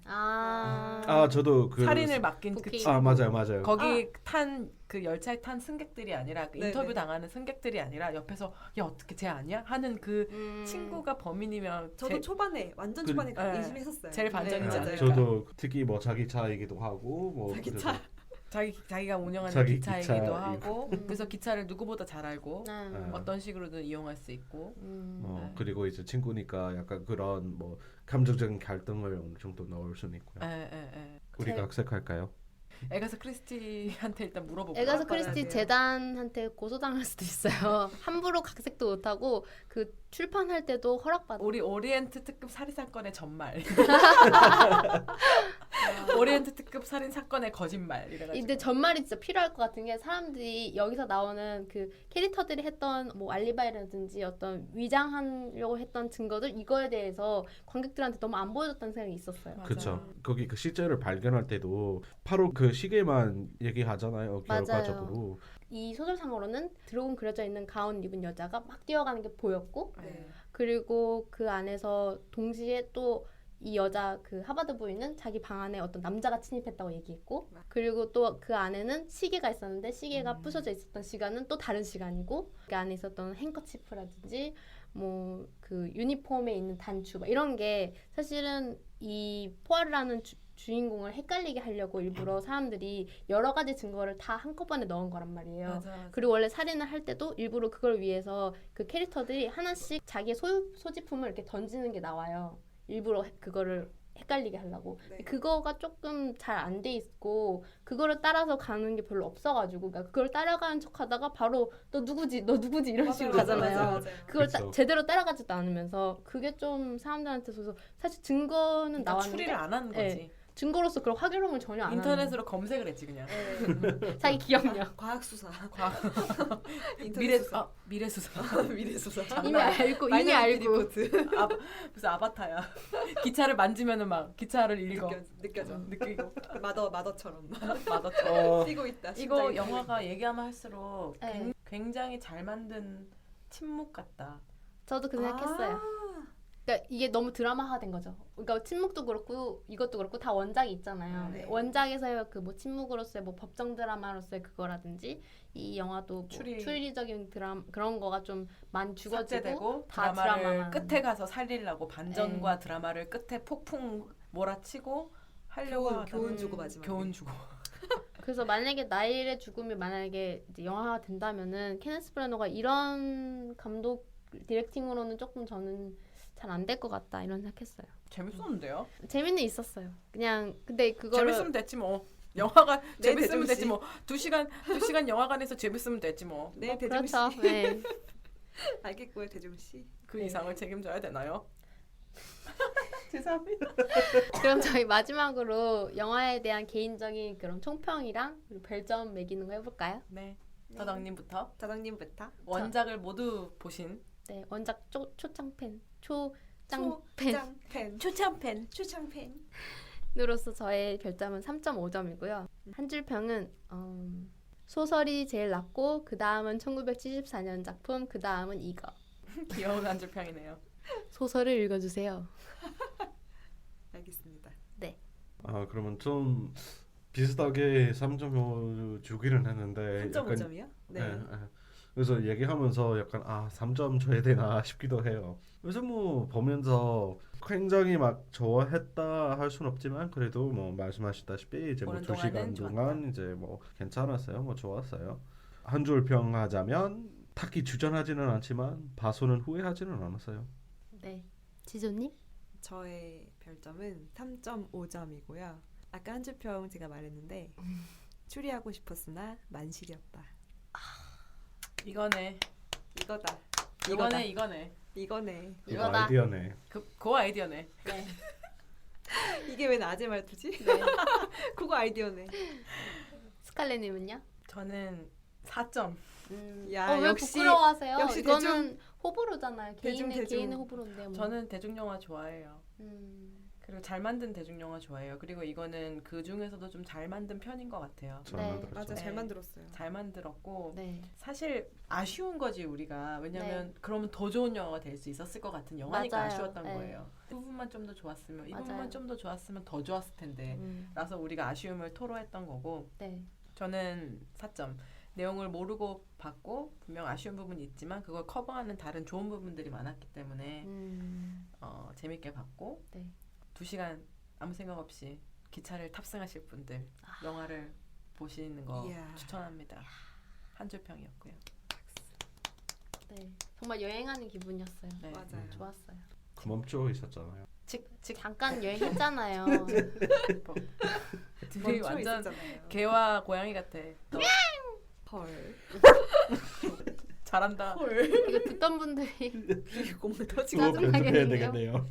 저도 그 살인을 맡긴 그 부킹. 친구 맞아요. 거기 탄 그 열차에 탄 승객들이 아니라 그 네네. 인터뷰 당하는 승객들이 아니라 옆에서 야 어떻게 쟤 아니야 하는 그 친구가 범인이면 저도 초반에 완전 초반에 네. 의심했었어요. 제일 반전이지 맞아요. 않을까. 저도 특히 뭐 자기 차이기도 하고 뭐 자기 그래서 차. 자기가 운영하는 자기 기차이기도 기차이고. 하고 그래서 기차를 누구보다 잘 알고 네. 어떤 식으로든 이용할 수 있고 네. 그리고 이제 친구니까 약간 그런 뭐 감정적인 갈등을 어느 정도 넣을 수는 있고요. 우리가 학색할까요? 에가사 크리스티한테 일단 물어보고 에가사 받아야 크리스티 돼요. 재단한테 고소당할 수도 있어요. 함부로 각색도 못하고 그 출판할 때도 허락받아. 우리 오리엔트 특급 살인 사건의 전말 오리엔트 특급 살인 사건의 거짓말 이래가지고 근데 전말이 진짜 필요할 것 같은 게 사람들이 여기서 나오는 그 캐릭터들이 했던 뭐 알리바이라든지 어떤 위장하려고 했던 증거들 이거에 대해서 관객들한테 너무 안 보여줬다는 생각이 있었어요. 맞아요. 그렇죠. 거기 그 실제를 발견할 때도 바로 그 시계만 얘기하잖아요. 맞아요. 결과적으로. 이 소설상으로는 드로운 그려져 있는 가운 입은 여자가 막 뛰어가는 게 보였고 네. 그리고 그 안에서 동시에 또 이 여자 그 하버드 부인은 자기 방 안에 어떤 남자가 침입했다고 얘기했고 그리고 또 그 안에는 시계가 있었는데 시계가 부서져 있었던 시간은 또 다른 시간이고 그 안에 있었던 행커치프라든지 뭐 그 유니폼에 있는 단추 막 이런 게 사실은 이 포아르라는 주인공을 헷갈리게 하려고 일부러 사람들이 여러 가지 증거를 다 한꺼번에 넣은 거란 말이에요. 맞아. 그리고 원래 살인을 할 때도 일부러 그걸 위해서 그 캐릭터들이 하나씩 자기의 소지품을 이렇게 던지는 게 나와요. 일부러 그거를 헷갈리게 하려고. 네. 그거가 조금 잘 안 돼 있고 그거를 따라서 가는 게 별로 없어가지고 그러니까 그걸 따라가는 척하다가 바로 너 누구지 이런 식으로 가잖아요. 맞아요. 그걸 그쵸. 제대로 따라가지도 않으면서 그게 좀 사람들한테 있어서 사실 증거는 그러니까 나왔는데 추리를 안 하는 네. 거지. 증거로서 그런 확인을 전혀 안 인터넷으로 검색을 했지 그냥. 하는 자기 기억력 과학 수사. 미래 수사. 미래 수사. 이미 알고 이미 알고 무슨 아바타야. 기차를 만지면은 막 기차를 읽어. 느껴져. 느끼고 마더처럼 맞았죠. 뛰고 있다. 이거 심장이 영화가 얘기하면 할수록 네. 굉장히 잘 만든 침묵 같다. 저도 그 생각했어요. 그러니까 이게 너무 드라마화된 거죠. 그러니까 침묵도 그렇고 이것도 그렇고 다 원작이 있잖아요. 네. 원작에서의 그 뭐 침묵으로서의 뭐 법정 드라마로서의 그거라든지 이 영화도 뭐 추리적인 드라마 그런 거가 좀 많이 죽어지고 삭제되고 다 드라마를 드라마만. 끝에 가서 살리려고 반전과 드라마를 끝에 폭풍 몰아치고 하려고 교훈 주고 마지막에. 교훈 주고. 그래서 만약에 나일의 죽음이 만약에 이제 영화가 된다면은 케네스 브래너가 이런 감독 디렉팅으로는 조금 저는 잘 안 될 것 같다 이런 생각했어요. 재밌었는데요. 재미는 있었어요. 그냥 근데 그거를 재밌으면 됐지 뭐. 영화가 네, 재밌으면 대중 됐지 씨. 뭐. 2시간 영화관에서 재밌으면 됐지 뭐. 네, 대중 그렇죠. 씨. 네. 알겠고요, 대중 씨. 그 네. 이상을 책임져야 되나요? 죄송합니다. 그럼 저희 마지막으로 영화에 대한 개인적인 그런 총평이랑 그리고 별점 매기는 거 해볼까요? 네. 다덕님부터 다덕님부터. 원작을 모두 보신 네, 원작 초장팬, 초장팬 짱팬. 추천팬. 추창팬. 으로서 저의 별점은 3.5점이고요. 한 줄 평은 소설이 제일 낮고 그 다음은 1974년 작품, 그 다음은 이거. 귀여운 한 줄평이네요. 소설을 읽어주세요. 알겠습니다. 아 그러면 좀 비슷하게 3.5 주기는 했는데 3.5점이요? 네. 예, 예. 그래서 얘기하면서 약간 3점 줘야 되나 싶기도 해요. 그래서 뭐 보면서 굉장히 막 좋아했다 할 순 없지만 그래도 뭐 말씀하셨다시피 이제 뭐 보는 2시간 동안은 동안 이제 뭐 괜찮았어요. 뭐 좋았어요. 한 줄 평하자면 딱히 주전하지는 않지만 봐서는 후회하지는 않았어요. 네, 지조님? 저의 별점은 3.5점이고요. 아까 한 줄평 제가 말했는데 추리하고 싶었으나 만실이었다. 이거네. 이거다. 이거네. 이거네. 이거네. 그 이거다. 아이디어네. 그 아이디어네. 네. 이게 왜 낮에 말투지? 네. 그거 아이디어네. 스칼렛님은요? 저는 4점. 야, 왜 역시- 부끄러워하세요? 역시 이거는 호불호잖아요. 대중, 개인의 대중. 개인의 호불호인데 뭐. 저는 대중영화 좋아해요. 음, 그리고 잘 만든 대중영화 좋아해요. 그리고 이거는 그 중에서도 좀 잘 만든 편인 것 같아요. 잘 네. 만들었죠. 맞아, 잘 네. 만들었어요. 잘 만들었고 네. 사실 아쉬운 거지 우리가. 왜냐면 그러면 더 좋은 영화가 될 수 있었을 것 같은 영화니까 맞아요. 아쉬웠던 네. 거예요. 이 부분만 좀 더 좋았으면 이 맞아요. 부분만 좀 더 좋았으면 더 좋았을 텐데. 라서 우리가 아쉬움을 토로했던 거고 네. 저는 4점. 내용을 모르고 봤고 분명 아쉬운 부분이 있지만 그걸 커버하는 다른 좋은 부분들이 많았기 때문에 재밌게 봤고 네. 2시간 아무 생각 없이 기차를 탑승하실 분들 영화를 보시는 거 이야. 추천합니다. 한 줄 평이었고요. 네. 정말 여행하는 기분이었어요. 네. 맞아요. 좋았어요. 금업조 있었잖아요. 칙칙 잠깐 여행했잖아요. 둘이 멈춰 완전 있었잖아요. 개와 고양이 같아. 너 헐. 잘한다. 이거 듣던 분들이 공을 터지고. 그거 편집해야 짜증나겠네요. 되겠네요.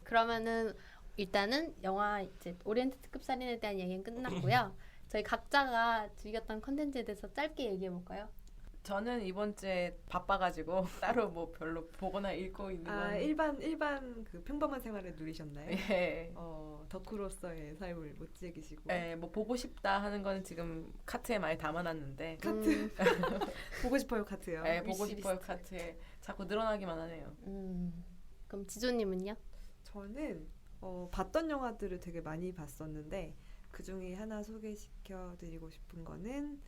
그러면은 일단은 영화 이제 오리엔트 특급 살인에 대한 얘기는 끝났고요. 저희 각자가 즐겼던 컨텐츠에 대해서 짧게 얘기해 볼까요? 저는 이번 주에 바빠가지고 따로 뭐 별로 보거나 읽고 있는 건 일반 그 평범한 생활을 누리셨나요? 예. 덕후로서의 삶을 못 즐기시고. 예, 뭐 보고 싶다 하는 거는 지금 카트에 많이 담아놨는데 보고 싶어요, 카트요. 예, 보고 위시리스트. 싶어요 카트에 자꾸 늘어나기만 하네요. 그럼 지조님은요? 저는 봤던 영화들을 되게 많이 봤었는데 그 중에 하나 소개시켜드리고 싶은 거는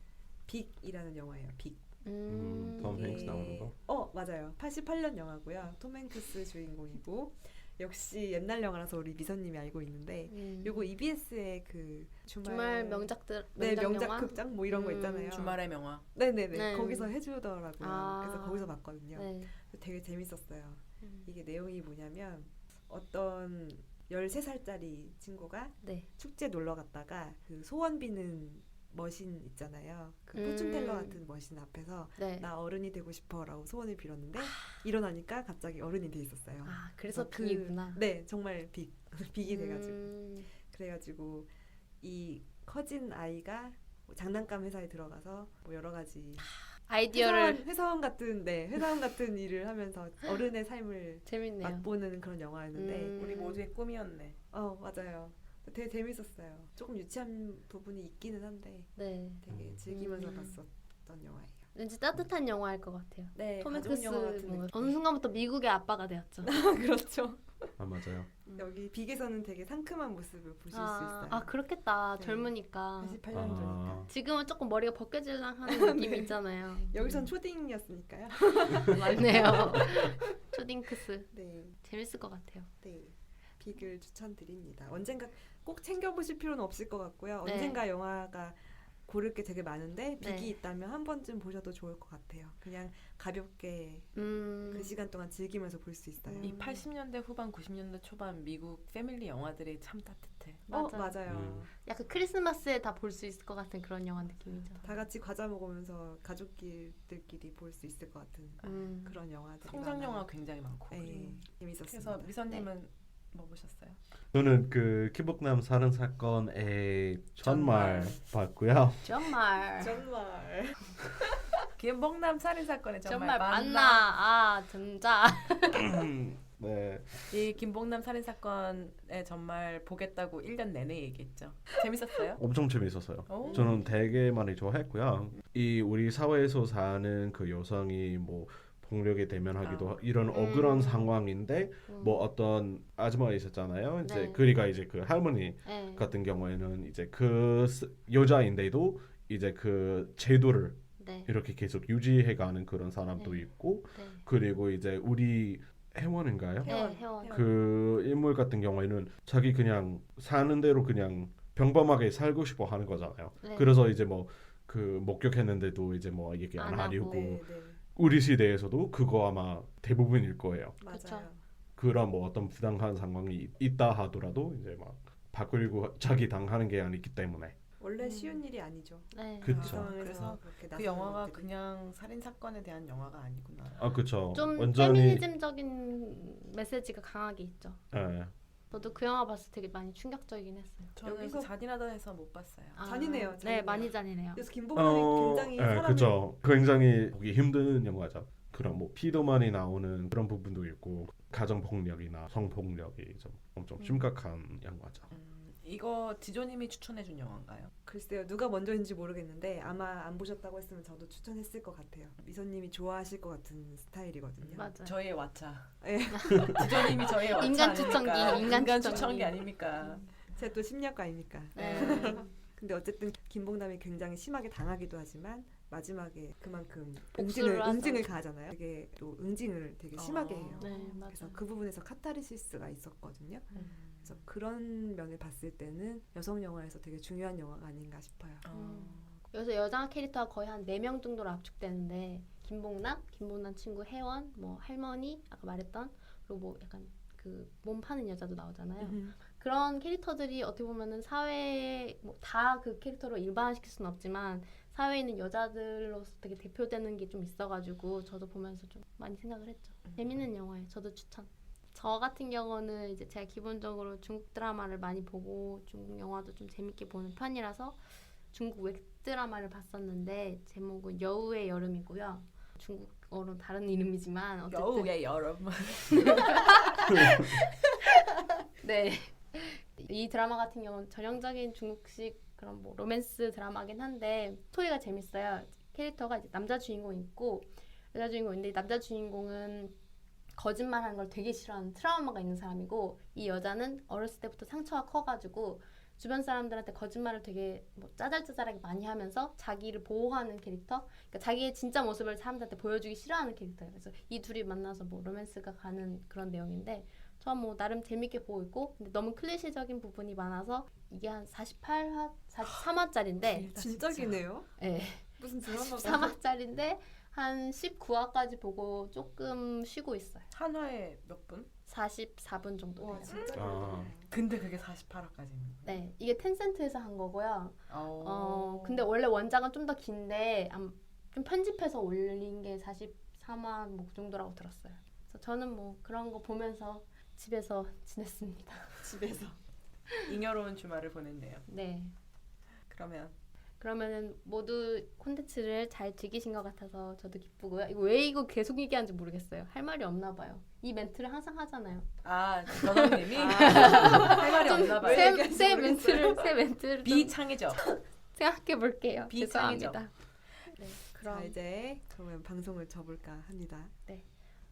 빅이라는 영화예요. 빅. 톰 행스 나오는 거. 맞아요. 88년 영화고요. 톰 행크스 주인공이고 역시 옛날 영화라서 우리 미선님이 알고 있는데 요거 EBS의 그 주말 명작들 네, 명작 영화? 극장 뭐 이런 거 있잖아요. 주말의 명화. 네네네. 네. 거기서 해주더라고요. 아. 그래서 거기서 봤거든요. 네. 되게 재밌었어요. 이게 내용이 뭐냐면 어떤 13살짜리 친구가 네. 축제 놀러 갔다가 그 소원 비는 머신 있잖아요. 그 포춘텔러 같은 머신 앞에서 네. 나 어른이 되고 싶어라고 소원을 빌었는데 일어나니까 갑자기 어른이 돼 있었어요. 아, 그래서 그- 빅이구나. 네, 정말 빅이 돼가지고 음, 그래가지고 이 커진 아이가 뭐 장난감 회사에 들어가서 뭐 여러 가지 아이디어를 회사원 같은 일을 하면서 어른의 삶을 재밌네요. 맛보는 그런 영화였는데 우리 모두의 꿈이었네. 맞아요. 되게 재밌었어요. 조금 유치한 부분이 있기는 한데 네. 되게 즐기면서 봤었던 영화예요. 왠지 따뜻한 영화일 것 같아요. 네, 톰 가족 행크스 영화 같은 뭐 느낌. 어느 순간부터 미국의 아빠가 되었죠. 그렇죠. 맞아요. 여기 빅에서는 되게 상큼한 모습을 보실 수 있어요. 그렇겠다. 네. 젊으니까. 88년도니까. 지금은 조금 머리가 벗겨질랑 하는 느낌이 있잖아요. 여기선 초딩이었으니까요. 맞네요. 초딩크스. 네, 재밌을 것 같아요. 네. 빅을 추천드립니다. 언젠가 꼭 챙겨보실 필요는 없을 것 같고요. 네. 언젠가 영화가 고를 게 되게 많은데 빅이 네. 있다면 한 번쯤 보셔도 좋을 것 같아요. 그냥 가볍게 음. 그 시간 동안 즐기면서 볼 수 있어요. 이 80년대 후반 90년대 초반 미국 패밀리 영화들이 참 따뜻해. 맞아. 맞아요. 약간 크리스마스에 다 볼 수 있을 것 같은 그런 영화 느낌이죠. 다 같이 과자 먹으면서 가족들끼리 볼 수 있을 것 같은 그런 영화들이 성장 많아요. 영화 굉장히 많고. 네, 재밌었습니다. 그래서 미선님은 뭐 보셨어요? 저는 그 김복남 살인 사건의 전말 봤고요. 정말 김복남 살인 사건의 정말 정말 맞나? 아 전자. 네. 이 김복남 살인 사건의 정말 보겠다고 1년 내내 얘기했죠. 재밌었어요? 엄청 재밌었어요. 오. 저는 되게 많이 좋아했고요. 이 우리 사회에서 사는 그 여성이 뭐 폭력에 대면하기도 이런 억울한 상황인데 뭐 어떤 아줌마 있었잖아요. 이제 네. 그리가 이제 그 할머니 네. 같은 경우에는 이제 그 여자인데도 이제 그 제도를 네. 이렇게 계속 유지해가는 그런 사람도 네. 있고 네. 그리고 이제 우리 회원인가요? 네. 회원. 그 인물 같은 경우에는 자기 그냥 사는 대로 그냥 평범하게 살고 싶어 하는 거잖아요. 네. 그래서 이제 뭐 그 목격했는데도 이제 뭐 얘기 안 안 하려고 하고. 네, 네. 우리 시대에서도 그거 아마 대부분일 거예요. 그쵸. 맞아요. 그런 뭐 어떤 부당한 상황이 있다 하더라도 이제 막 바꾸려고 자기 당하는 게 아니기 때문에 원래 쉬운 일이 아니죠. 네. 그쵸. 그 상황에서 그래서 그렇게 그 나서는 영화가 것들이. 그냥 살인 사건에 대한 영화가 아니구나. 아 그쵸. 좀 완전히 페미니즘적인 메시지가 강하게 있죠. 예. 저도 그 영화 봤을 때 되게 많이 충격적이긴 했어요. 저는 여기서- 잔인하다 해서 못 봤어요. 잔인해요, 네, 잔인해요. 많이 잔인해요. 그래서 김복남이 굉장히 사람을 그쵸. 굉장히 보기 힘든 영화죠. 그런 뭐 피도 많이 나오는 그런 부분도 있고 가정 폭력이나 성 폭력이 좀 엄청 심각한 영화죠. 이거 지조님이 추천해준 영화인가요? 글쎄요 누가 먼저인지 모르겠는데 아마 안 보셨다고 했으면 저도 추천했을 것 같아요. 미선님이 좋아하실 것 같은 스타일이거든요. 맞아요. 저희의 왓챠. 네. 지조님이 저희의 왓챠 인간 아닙니까? 추천기, 인간 추천기. 추천기 아닙니까? 제가 또 심리학과이니까. 네. 근데 어쨌든 김복남이 굉장히 심하게 당하기도 하지만 마지막에 그만큼 복수를 응징을 하죠. 가하잖아요. 되게 또 응징을 되게 심하게 해요. 네, 그래서 맞아요. 그 부분에서 카타르시스가 있었거든요. 그래서 그런 면을 봤을 때는 여성 영화에서 되게 중요한 영화가 아닌가 싶어요. 여기서 여자 캐릭터가 거의 한 4명 정도로 압축되는데 김복남 친구 혜원, 뭐 할머니 아까 말했던 그리고 뭐 약간 그 몸 파는 여자도 나오잖아요. 그런 캐릭터들이 어떻게 보면은 사회에 뭐 다 그 캐릭터로 일반화시킬 수는 없지만 사회에 있는 여자들로서 되게 대표되는 게 좀 있어가지고 저도 보면서 좀 많이 생각을 했죠. 재밌는 영화예요. 저도 추천. 저 같은 경우는 이제 제가 기본적으로 중국 드라마를 많이 보고 중국 영화도 좀 재밌게 보는 편이라서 중국 웹드라마를 봤었는데 제목은 여우의 여름이고요. 중국어로 다른 이름이지만 어쨌든 여우의 여름. 네. 이 드라마 같은 경우는 전형적인 중국식 그런 뭐 로맨스 드라마긴 한데 스토리가 재밌어요. 캐릭터가 이제 남자 주인공 있고 여자 주인공 있는데 남자 주인공은 거짓말하는 걸 되게 싫어하는 트라우마가 있는 사람이고 이 여자는 어렸을 때부터 상처가 커가지고 주변 사람들한테 거짓말을 되게 뭐 짜잘짜잘하게 많이 하면서 자기를 보호하는 캐릭터, 그러니까 자기의 진짜 모습을 사람들한테 보여주기 싫어하는 캐릭터예요. 그래서 이 둘이 만나서 뭐 로맨스가 가는 그런 내용인데 저 뭐 나름 재밌게 보고 있고 근데 너무 클리셰적인 부분이 많아서 이게 한 48화, 43화짜리인데 진짜 기네요. 네. 무슨 드라마가 43화짜리인데 한 19화까지 보고 조금 쉬고 있어요. 한 화에 몇 분? 44분 정도 돼요. 와 진짜 아. 근데 그게 48화까지는. 네, 이게 텐센트에서 한 거고요. 근데 원래 원작은 좀 더 긴데 좀 편집해서 올린 게 43화 뭐 그 정도라고 들었어요. 그래서 저는 뭐 그런 거 보면서 집에서 지냈습니다. 집에서 잉여로운 주말을 보냈네요. 네. 그러면은 모두 콘텐츠를 잘 즐기신 것 같아서 저도 기쁘고요. 이거 왜 이거 계속 얘기하는지 모르겠어요. 할 말이 없나 봐요. 이 멘트를 항상 하잖아요. 아, 너너님이 할 말이 없나 봐요. 새 멘트를 좀 비창의적. 생각해 볼게요. 비창의적. 죄송합니다. 네, 자 그럼 이제 그러면 방송을 접을까 합니다.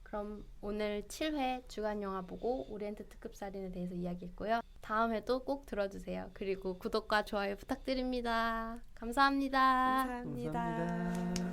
그럼 오늘 7회 주간 영화 보고 오리엔트 특급 살인에 대해서 이야기했고요. 다음 회도 꼭 들어주세요. 그리고 구독과 좋아요 부탁드립니다. 감사합니다. 감사합니다. 감사합니다.